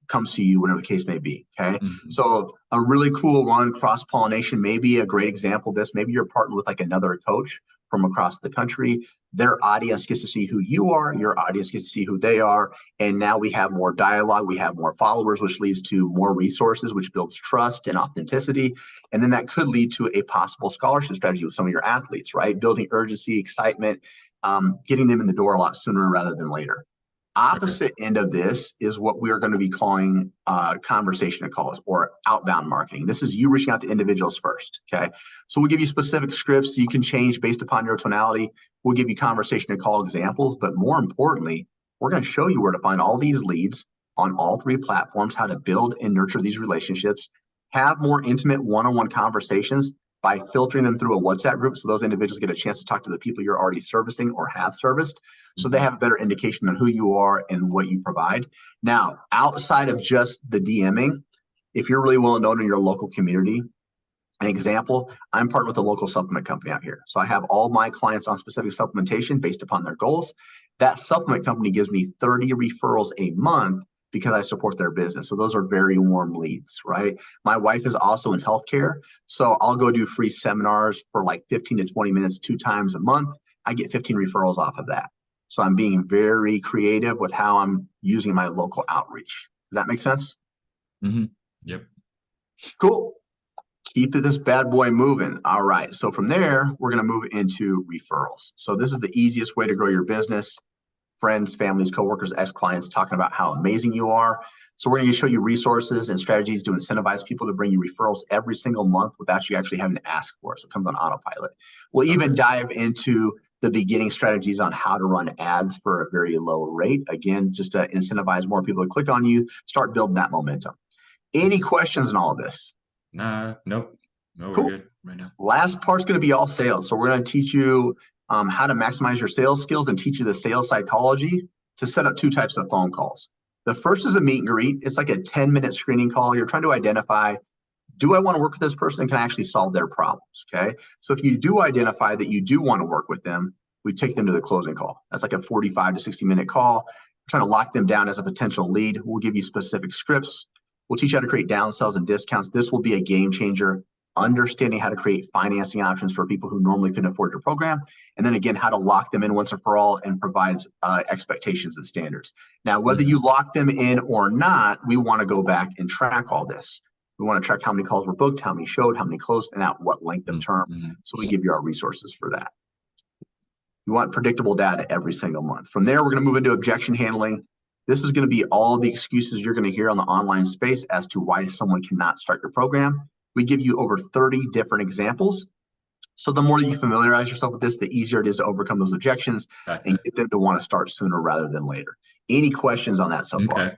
come see you, whatever the case may be. Okay. Mhm. So a really cool one, cross pollination, may be a great example of this. Maybe you're partnered with like another coach from across the country. Their audience gets to see who you are, your audience gets to see who they are. And now we have more dialogue, we have more followers, which leads to more resources, which builds trust and authenticity. And then that could lead to a possible scholarship strategy with some of your athletes, right? Building urgency, excitement, getting them in the door a lot sooner rather than later. Okay. Opposite end of this is what we are going to be calling conversation calls or outbound marketing. This is you reaching out to individuals first. Okay. So we'll give you specific scripts you can change based upon your tonality. We'll give you conversation call examples, but more importantly, we're going to show you where to find all these leads on all three platforms, how to build and nurture these relationships, have more intimate one-on-one conversations by filtering them through a WhatsApp group. So those individuals get a chance to talk to the people you're already servicing or have serviced. So they Mhm. have a better indication on who you are and what you provide. Now, outside of just the DMing, if you're really well known in your local community, an example, I'm partnered with a local supplement company out here. So I have all my clients on specific supplementation based upon their goals. That supplement company gives me 30 referrals a month because I support their business. So those are very warm leads, right? My wife is also in healthcare. So I'll go do free seminars for like 15 to 20 minutes, 2 times a month. I get 15 referrals off of that. So I'm being very creative with how I'm using my local outreach. Does that make sense? Mhm. Yep. Cool. Keep this bad boy moving. All right. So from there, we're going to move into referrals. So this is the easiest way to grow your business. Friends, families, coworkers, ex-clients talking about how amazing you are. So we're going to show you resources and strategies to incentivize people to bring you referrals every single month without you actually having to ask for it. So it comes on autopilot. We'll even Okay. dive into the beginning strategies on how to run ads for a very low rate. Again, just to incentivize more people to click on you, start building that momentum. Any Mhm. questions in all of this? Nah, nope. No, we're Cool. good right now. Last part's going to be all sales. So we're going to teach you how to maximize your sales skills and teach you the sales psychology to set up two types of phone calls. The first is a meet and greet. It's like a 10-minute screening call. You're trying to identify, do I want to work with this person? Can I actually solve their problems? Okay. So if you do identify that you do want to work with them, we take them to the closing call. That's like a 45 to 60-minute call. We're trying to lock them down as a potential lead. We'll give you specific scripts. We'll teach you how to create downsells and discounts. This will be a game changer. Understanding how to create financing options for people who normally couldn't afford your program. And then again, how to lock them in once and for all and provide expectations and standards. Now, whether you lock them in or not, we want to go back and track all this. We want to track how many calls were booked, how many showed, how many closed, and at what length of term. So we give you our resources for that. We want predictable data every single month. From there, we're going to move into objection handling. This is going to be all the excuses you're going to hear on the online space as to why someone cannot start your program. We give you over 30 different examples. So the more you familiarize yourself with this, the easier it is to overcome those objections and get them to want to start sooner rather than later. Any questions on that so far?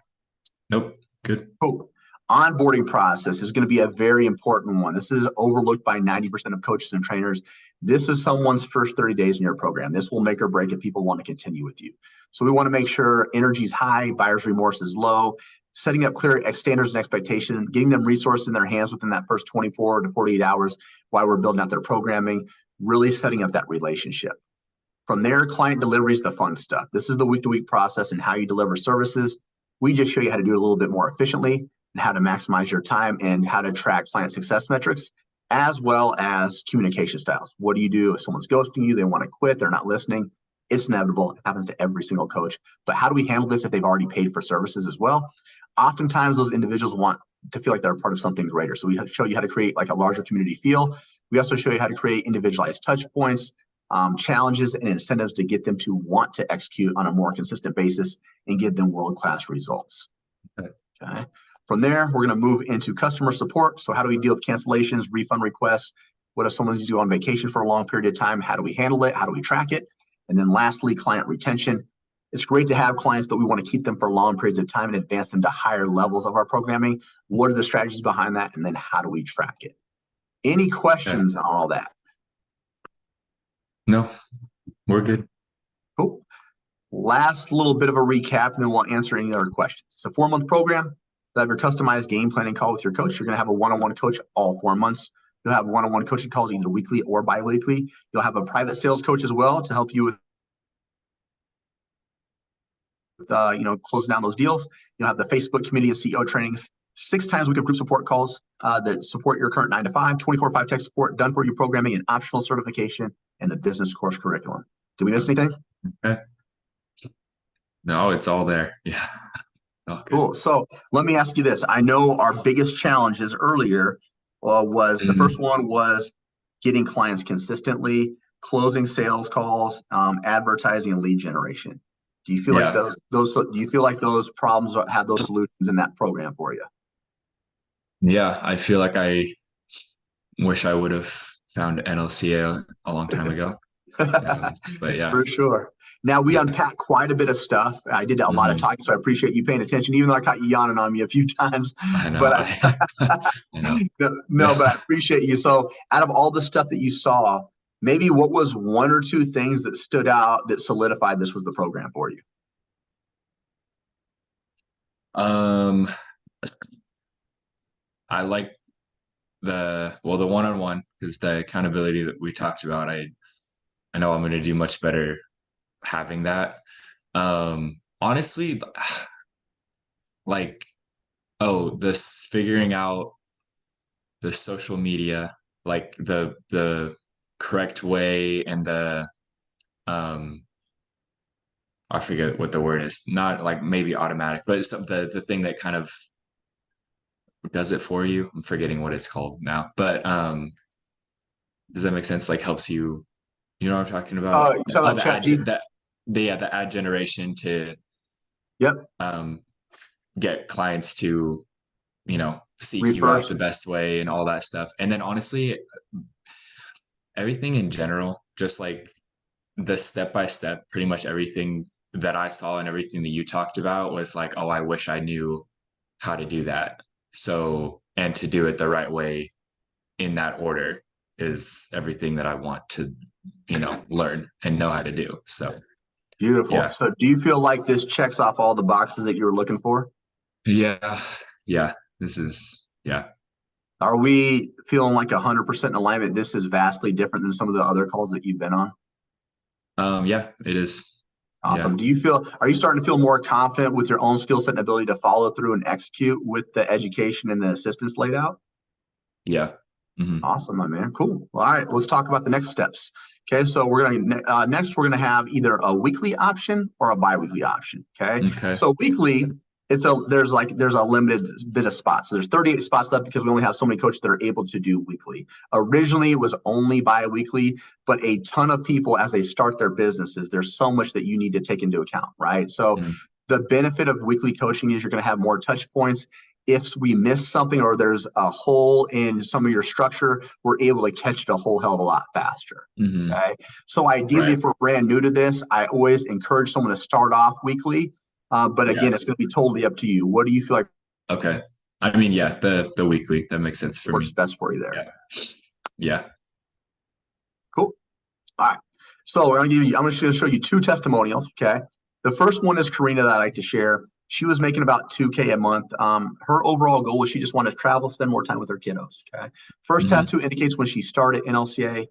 Nope. Good. Cool. Onboarding process is going to be a very important one. This is overlooked by 90% of coaches and trainers. This is someone's first 30 days in your program. This will make or break if people want to continue with you. So we want to make sure energy is high, buyer's remorse is low, setting up clear standards and expectations, getting them resources in their hands within that first 24 to 48 hours while we're building out their programming, really setting up that relationship. From there, client delivery is the fun stuff. This is the week-to-week process and how you deliver services. We just show you how to do it a little bit more efficiently and how to maximize your time and how to track client success metrics, as well as communication styles. What do you do if someone's ghosting you, they want to quit, they're not listening? It's inevitable. It happens to every single coach. But how do we handle this if they've already paid for services as well? Oftentimes, those individuals want to feel like they're a part of something greater. So we show you how to create like a larger community feel. We also show you how to create individualized touch points, challenges, and incentives to get them to want to execute on a more consistent basis and give them world-class results. Okay. From there, we're going to move into customer support. So how do we deal with cancellations, refund requests? What if someone's due on vacation for a long period of time? How do we handle it? How do we track it? And then lastly, client retention. It's great to have clients, but we want to keep them for long periods of time and advance them to higher levels of our programming. What are the strategies behind that? And then how do we track it? Any questions on all that? No, we're good. Cool. Last little bit of a recap, and then we'll answer any other questions. It's a 4-month program. You'll have your customized game planning call with your coach. You're going to have a one-on-one coach all 4 months. You'll have one-on-one coaching calls either weekly or bi-weekly. You'll have a private sales coach as well to help you with closing down those deals. You'll have the Facebook community and CEO trainings, 6 times a week of group support calls that support your current 9 to 5, 24/5 tech support, done for you programming and optional certification, and the business course curriculum. Did we miss anything? Okay. No, it's all there. Yeah. Cool. So let me ask you this. I know our biggest challenges earlier was the first one was getting clients consistently, closing sales calls, advertising, and lead generation. Do you feel like do you feel like those problems have those solutions in that program for you? Yeah, I feel like I wish I would have found NLCA a long time ago. But yeah, for sure. Now we unpacked quite a bit of stuff. I did a lot of talking, so I appreciate you paying attention, even though I caught you yawning on me a few times. I know. But I know. No, but I appreciate you. So out of all the stuff that you saw, maybe what was 1 or 2 things that stood out that solidified this was the program for you? I like the one-on-one, because the accountability that we talked about, I know I'm going to do much better having that. Honestly, like, this figuring out the social media, like the correct way, and the I forget what the word is, not like maybe automatic, but it's the thing that kind of does it for you. I'm forgetting what it's called now, but does that make sense? Like, helps you, you know what I'm talking about? The ad generation to get clients to seek you out the best way and all that stuff. And then honestly, everything in general, just like the step-by-step, pretty much everything that I saw and everything that you talked about was like, oh, I wish I knew how to do that. So, and to do it the right way in that order is everything that I want to, learn and know how to do. So beautiful. Yeah. So do you feel like this checks off all the boxes that you were looking for? Yeah. This is, Are we feeling like 100% in alignment? This is vastly different than some of the other calls that you've been on. Yeah, it is. Awesome. Yeah. Are you starting to feel more confident with your own skill set and ability to follow through and execute with the education and the assistance laid out? Yeah. Awesome, my man. Cool. All right, let's talk about the next steps. Okay, so we're gonna next we're gonna have either a weekly option or a biweekly option. Okay, Okay. so weekly, there's a limited bit of spots. So there's 38 spots left because we only have so many coaches that are able to do weekly. Originally, it was only bi-weekly, but a ton of people, as they start their businesses, there's so much that you need to take into account, right? So the benefit of weekly coaching is you're going to have more touch points. If we miss something or there's a hole in some of your structure, we're able to catch it a whole hell of a lot faster. Okay. So ideally, if we're brand new to this, I always encourage someone to start off weekly. But again, it's going to be totally up to you. What do you feel like? Okay. I mean, yeah, the weekly, that makes sense for me. Works best for you there. Yeah. Cool. All right. So I'm just going to show you two testimonials. Okay. The first one is Karina that I like to share. She was making about $2K a month. Her overall goal was she just wanted to travel, spend more time with her kiddos. Okay. First tattoo indicates when she started NLCA.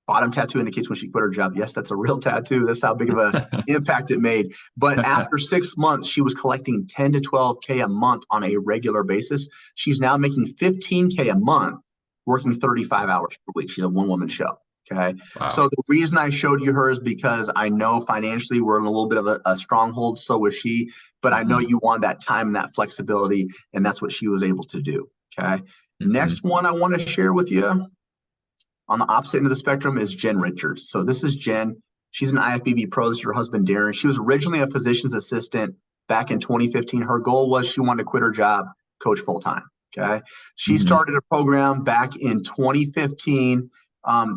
Bottom tattoo indicates when she quit her job. Yes, that's a real tattoo. That's how big of an impact it made. But after 6 months, she was collecting 10 to 12K a month on a regular basis. She's now making 15K a month, working 35 hours per week. She's a one-woman show. Okay. Wow. So the reason I showed you her is because I know financially we're in a little bit of a stronghold. So was she, but I know you want that time and that flexibility, and that's what she was able to do. Okay. Next one I want to share with you on the opposite end of the spectrum is Jen Richards. So this is Jen. She's an IFBB pro. This is her husband, Darren. She was originally a physician's assistant back in 2015. Her goal was she wanted to quit her job, coach full-time. Okay. She started a program back in 2015.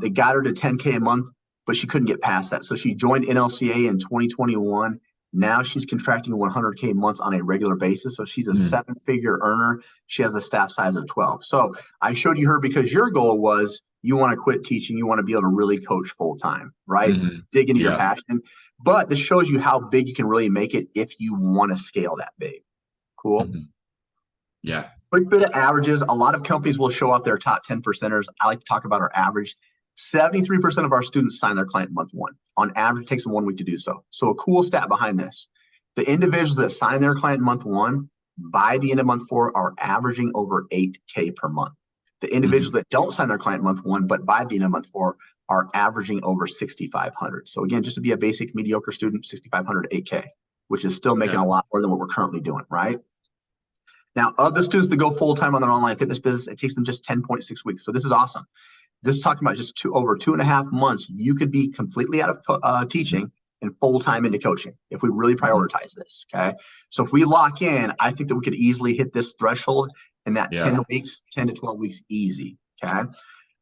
They got her to 10K a month, but she couldn't get past that. So she joined NLCA in 2021. Now she's contracting 100K months on a regular basis. So she's a seven-figure earner. She has a staff size of 12. So I showed you her because your goal was you want to quit teaching. You want to be able to really coach full-time, right? Dig into your passion. But this shows you how big you can really make it if you want to scale that big. Cool. Yeah. Quick bit of averages. A lot of companies will show off their top 10 percenters. I like to talk about our average. 73% of our students sign their client month one. On average, it takes them 1 week to do so. So a cool stat behind this. The individuals that sign their client month one, by the end of month four, are averaging over 8K per month. The individuals that don't sign their client month one, but by the end of month four, are averaging over 6,500. So again, just to be a basic mediocre student, 6,500 to 8K, which is still making a lot more than what we're currently doing, right? Now, of the students that go full-time on their online fitness business, it takes them just 10.6 weeks. So this is awesome. This is talking about just over 2.5 months. You could be completely out of teaching and full-time into coaching if we really prioritize this, okay? So if we lock in, I think that we could easily hit this threshold in that 10 weeks, 10 to 12 weeks easy, okay?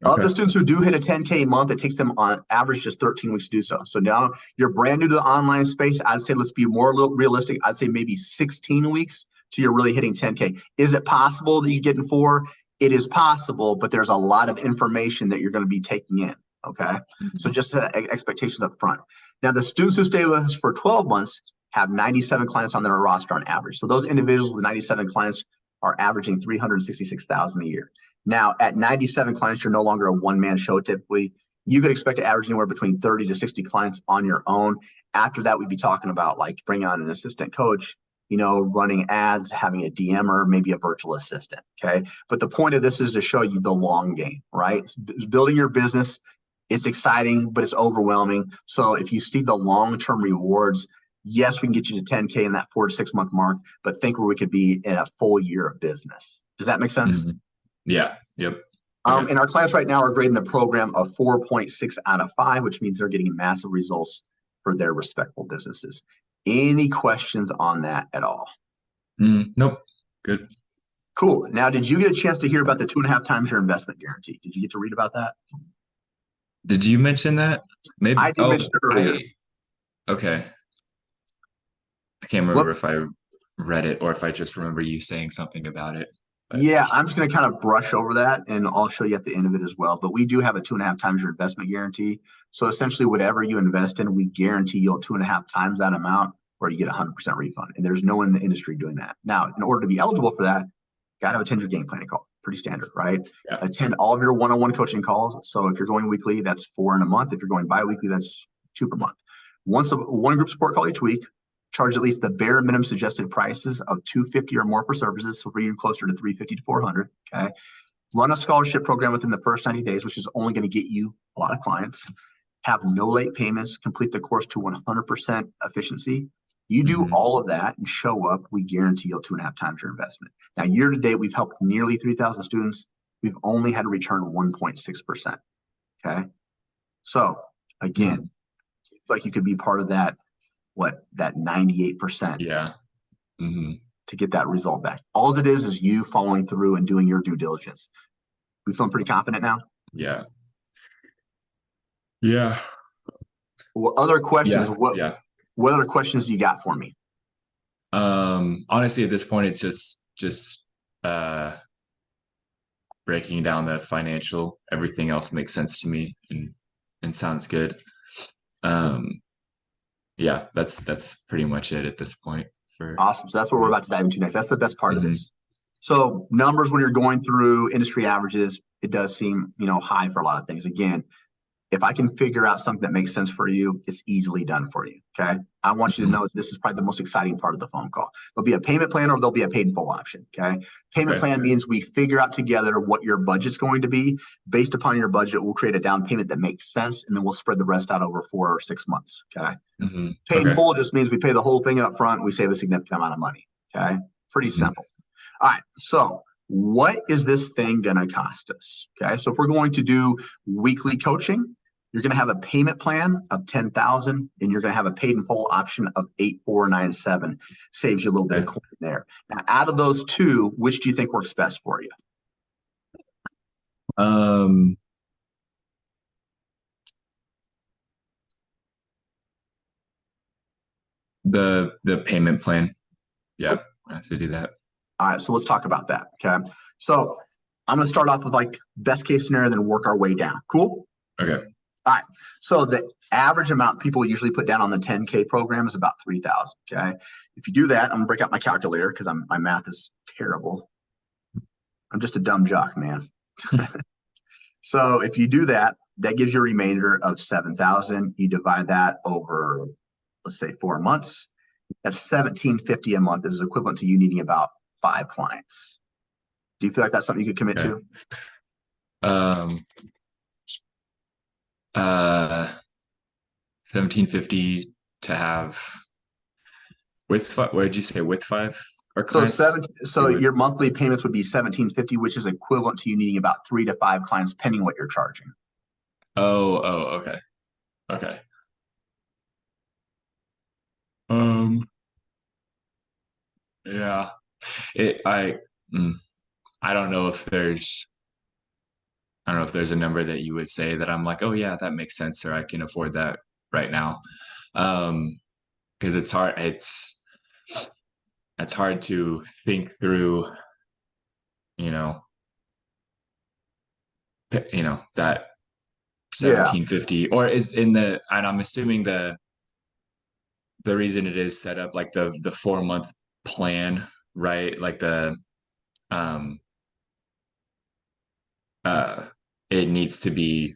Of the students who do hit a 10K a month, it takes them on average just 13 weeks to do so. So now you're brand new to the online space. I'd say let's be more realistic. I'd say maybe 16 weeks till you're really hitting 10K. Is it possible that you get in 4? It is possible, but there's a lot of information that you're going to be taking in, okay? So just expectations up front. Now, the students who stay with us for 12 months have 97 clients on their roster on average. So those individuals with 97 clients are averaging $366,000 a year. Now, at 97 clients, you're no longer a one-man show typically. You could expect to average anywhere between 30 to 60 clients on your own. After that, we'd be talking about like bring on an assistant coach, you know, running ads, having a DMer, maybe a virtual assistant, okay? But the point of this is to show you the long game, right? Building your business, it's exciting, but it's overwhelming. So if you see the long-term rewards, yes, we can get you to 10K in that 4 to 6 month mark, but think where we could be in a full year of business. Does that make sense? Yeah. Yep. And our clients right now are grading the program a 4.6 out of 5, which means they're getting massive results for their respectful businesses. Any questions on that at all? Nope. Good. Cool. Now, did you get a chance to hear about the 2.5 times your investment guarantee? Did you get to read about that? Did you mention that? Maybe I did mention it earlier. Okay. I can't remember if I read it or if I just remember you saying something about it. But. Yeah, I'm just going to kind of brush over that, and I'll show you at the end of it as well. But we do have a 2.5 times your investment guarantee. So essentially, whatever you invest in, we guarantee you'll 2.5 times that amount, or you get 100% refund. And there's no one in the industry doing that. Now, in order to be eligible for that, got to attend your game planning call. pretty standard, right? Yeah. Attend all of your one-on-one coaching calls. So if you're going weekly, that's 4 in a month. If you're going bi-weekly, that's 2 per month. One group support call each week. Charge at least the bare minimum suggested prices of $250 or more for services. So we're closer to $350 to $400. Okay. Run a scholarship program within the first 90 days, which is only going to get you a lot of clients. Have no late payments. Complete the course to 100% efficiency. You do all of that and show up, we guarantee you'll 2.5 times your investment. Now, year to date, we've helped nearly 3,000 students. We've only had a return of 1.6%. Okay. So again, like you could be part of that, that 98%. Yeah. To get that result back. All it is you following through and doing your due diligence. We feeling pretty confident now? Yeah. Yeah. What other questions? Yeah. What other questions do you got for me? Honestly, at this point, it's just breaking down the financial. Everything else makes sense to me and sounds good. Yeah, that's pretty much it at this point. Awesome. So that's what we're about to dive into next. That's the best part of this. So numbers, when you're going through industry averages, it does seem, high for a lot of things. Again, if I can figure out something that makes sense for you, it's easily done for you. Okay. I want you to know this is probably the most exciting part of the phone call. There'll be a payment plan or there'll be a paid in full option. Okay. Payment plan means we figure out together what your budget's going to be. Based upon your budget, we'll create a down payment that makes sense, and then we'll spread the rest out over 4 or 6 months. Okay. Paid in full just means we pay the whole thing up front. We save a significant amount of money. Okay. Pretty simple. All right. So what is this thing going to cost us? Okay. So if we're going to do weekly coaching, you're going to have a payment plan of $10,000, and you're going to have a paid in full option of $8,497. Saves you a little bit of coin there. Now, out of those two, which do you think works best for you? The payment plan. Yeah, I have to do that. All right, so let's talk about that. Okay. So I'm going to start off with best case scenario, then work our way down. Cool? Okay. All right. So the average amount people usually put down on the 10K program is about 3,000. Okay. If you do that, I'm gonna break out my calculator because my math is terrible. I'm just a dumb jock, man. So if you do that, that gives you a remainder of 7,000. You divide that over, let's say 4 months. That's $1,750 a month. Is equivalent to you needing about 5 clients. Do you feel like that's something you could commit to? 1,750 to have with what did you say, with 5 or clients? So your monthly payments would be $1,750, which is equivalent to you needing about 3 to 5 clients, depending what you're charging. Okay. Yeah. I don't know if there's a number that you would say that I'm like, oh yeah, that makes sense, or I can afford that right now. Because it's hard to think through, that 1,750 or is and I'm assuming the reason it is set up like the 4-month plan, right? Like it needs to be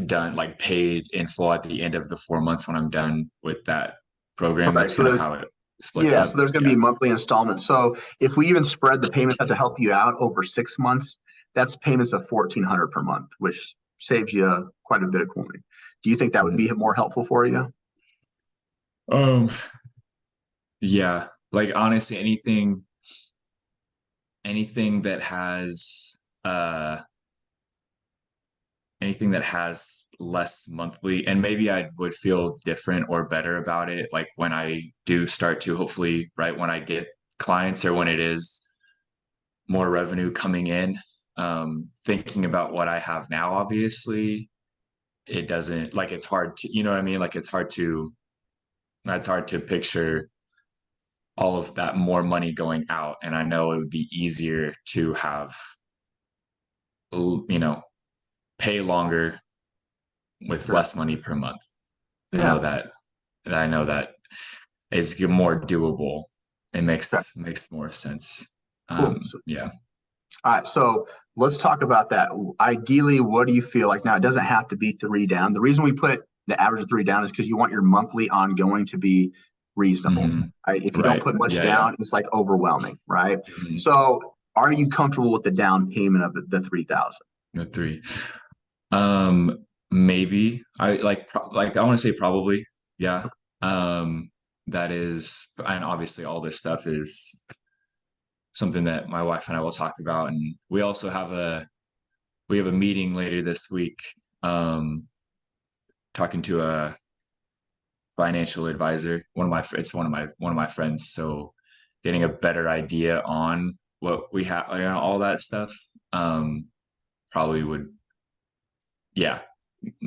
done, like paid in full at the end of the 4 months when I'm done with that program. That's kind of how it splits up. So there's going to be monthly installments. So if we even spread the payments to help you out over 6 months, that's payments of $1,400 per month, which saves you quite a bit of coin. Do you think that would be more helpful for you? Yeah, like honestly, anything that has less monthly, and maybe I would feel different or better about it, like when I do start to, hopefully, right when I get clients or when it is more revenue coming in. Thinking about what I have now, obviously, it doesn't, like, it's hard to, you know what I mean? Like it's hard to picture all of that more money going out. And I know it would be easier to have, pay longer with less money per month. I know that is more doable. It makes more sense. Cool. Yeah. All right, so let's talk about that. Ideally, what do you feel like? Now, it doesn't have to be three down. The reason we put the average of three down is because you want your monthly ongoing to be reasonable. Hmm. Right? If you don't Right. put much Yeah. Yeah. down, it's like overwhelming, right? Mhm. So, are you comfortable with the down payment of the 3,000? The three. Maybe I like I want to say probably. Yeah. Um, that is, and obviously all this stuff is something that my wife and I will talk about, and we have a meeting later this week. Talking to a financial advisor. It's one of my friends. So getting a better idea on what we have, all that stuff, probably would, yeah,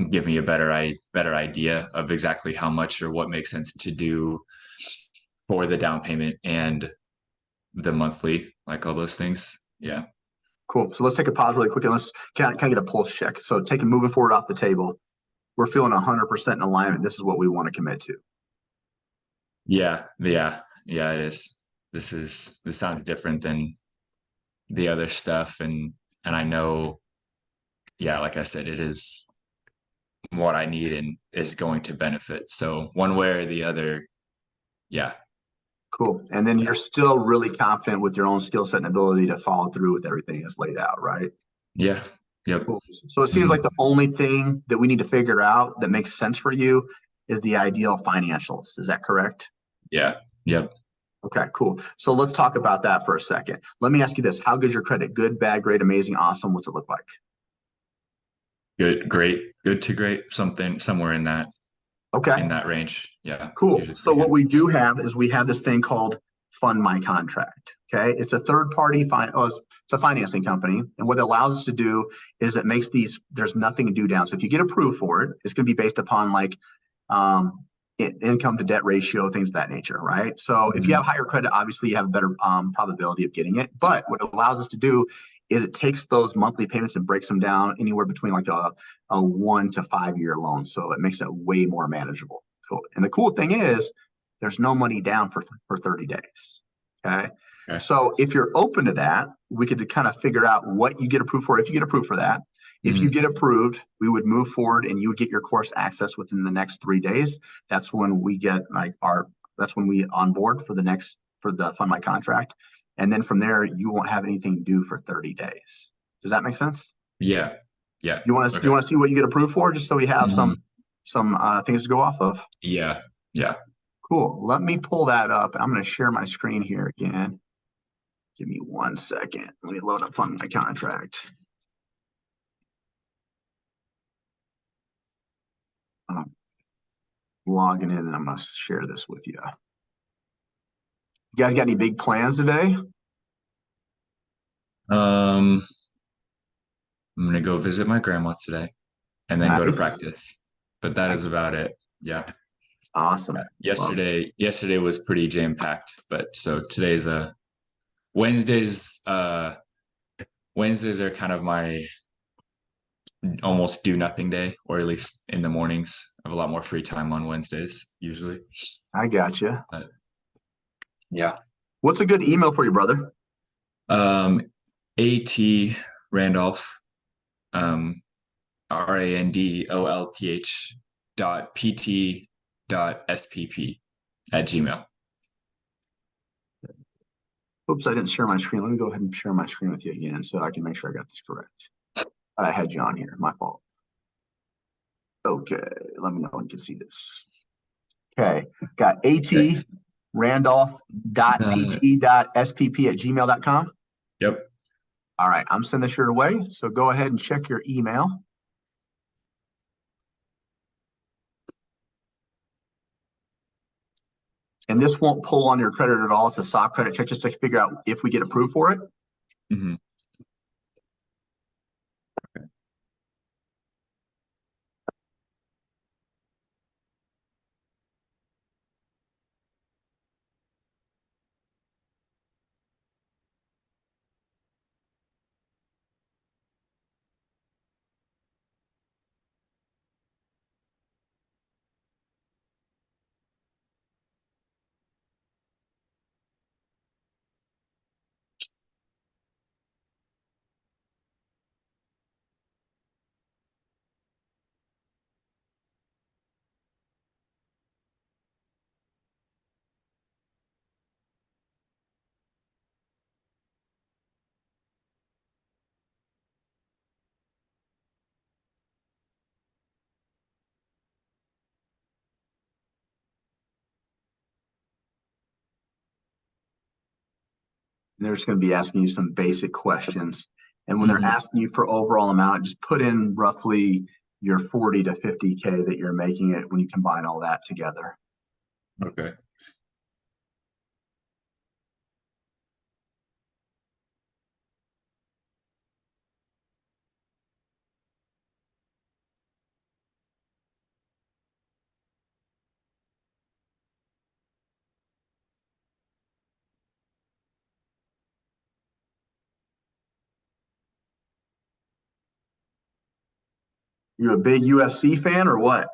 give me a better idea of exactly how much or what makes sense to do for the down payment and the monthly, like all those things. Yeah. Cool. So let's take a pause really quick and let's kind of get a pulse check. So taking moving forward off the table, we're feeling 100% in alignment. This is what we want to commit to. Yeah. Yeah. Yeah. It is. This sounds different than the other stuff. And I know, yeah, like I said, it is what I need and is going to benefit. So one way or the other, yeah, Cool. And then yeah, you're still really confident with your own skill set and ability to follow through with everything that's laid out, right? yeah, yep, Cool. So it seems mhm, like the only thing that we need to figure out that makes sense for you is the ideal financials. Is that correct? yeah, yep. Okay, cool. So let's talk about that for a second. Let me ask you this. How good is your credit? Good, bad, great, amazing, awesome? What's it look like? Good, great, good to great, something somewhere Okay, in that range. Yeah, cool. usually So pretty what good. we do have is we have this thing called Fund My Contract. Okay, it's a third party it's a financing company, and what it allows us to do is it makes these. There's nothing due down. So if you get approved for it, it's going to be based upon like um, income to debt ratio, things of that nature, right? So if you have Mhm. higher credit, obviously you have a better probability of getting it. But what it allows us to do is it takes those monthly payments and breaks them down anywhere between like a 1 to 5 year loan. So it makes it way more manageable. Cool. And the cool thing is there's no money down for 30 days. Okay. Okay. So if you're open to that, we could kind of figure out what you get approved for if you get approved for that. If you Mhm. get approved, we would move forward and you would get your course access within the next 3 days. That's when we get like that's when we onboard for the Fund My Contract. And then from there, you won't have anything due for 30 days. Does that make sense? Yeah, yeah. You Okay. want to see what you get approved for just so we have Mhm. some things to go off of? Yeah, yeah. Cool. Let me pull that up. I'm going to share my screen here again. Give me 1 second. Let me load up Fund My Contract. I'm logging in and I'm going to share this with you. You guys got any big plans today? Um, I'm gonna go visit my grandma today and then go to Nice. practice. But that is about it. Yeah. Yeah. Awesome. Well, Yesterday was pretty jam packed, but so today's a Wednesdays. Wednesdays are kind of my almost do nothing day, or at least in the mornings. I have a lot more free time on Wednesdays usually. I got you. But yeah. What's a good email for you, brother? Um, AT Randolph, um, RANDOLPH .PT.SPP at Gmail. Oops, I didn't share my screen. Let me go ahead and share my screen with you again so I can make sure I got this correct. I had you on here. My fault. Okay, let me know when you can see this. Okay, got at Okay. randolph.pt.spp at gmail.com. Yep. All right, I'm sending this your way. So go ahead and check your email. And this won't pull on your credit at all. It's a soft credit check just to figure out if we get approved for it. Hmm. They're just going to be asking you some basic questions. And when they're Mhm. asking you for overall amount, just put in roughly your 40 to 50K that you're making it when you combine all that together. Okay. You a big UFC fan or what?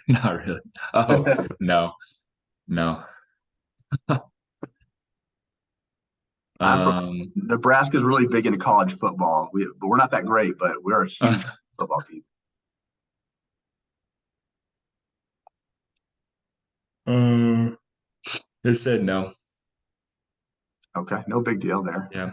Not really. Oh, no, no. I'm from Um, Nebraska's really big into college football. But we're not that great, but we're a huge football team. um, it said no. Okay, no big deal there. Yeah.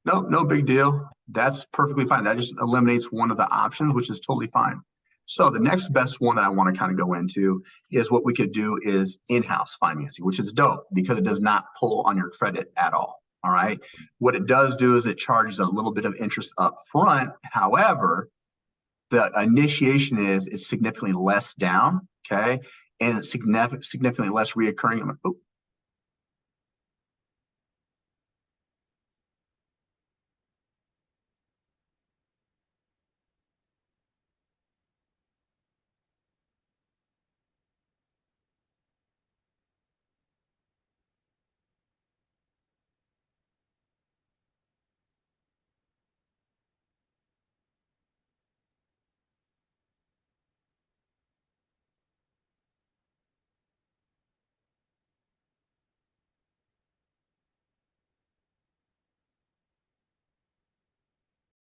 No big deal. That's perfectly fine. That just eliminates one of the options, which is totally fine. So the next best one that I want to kind of go into is what we could do is in-house financing, which is dope because it does not pull on your credit at all. All right. What it does do is it charges a little bit of interest up front. However, the initiation is significantly less down. Okay. And it's significantly less reoccurring.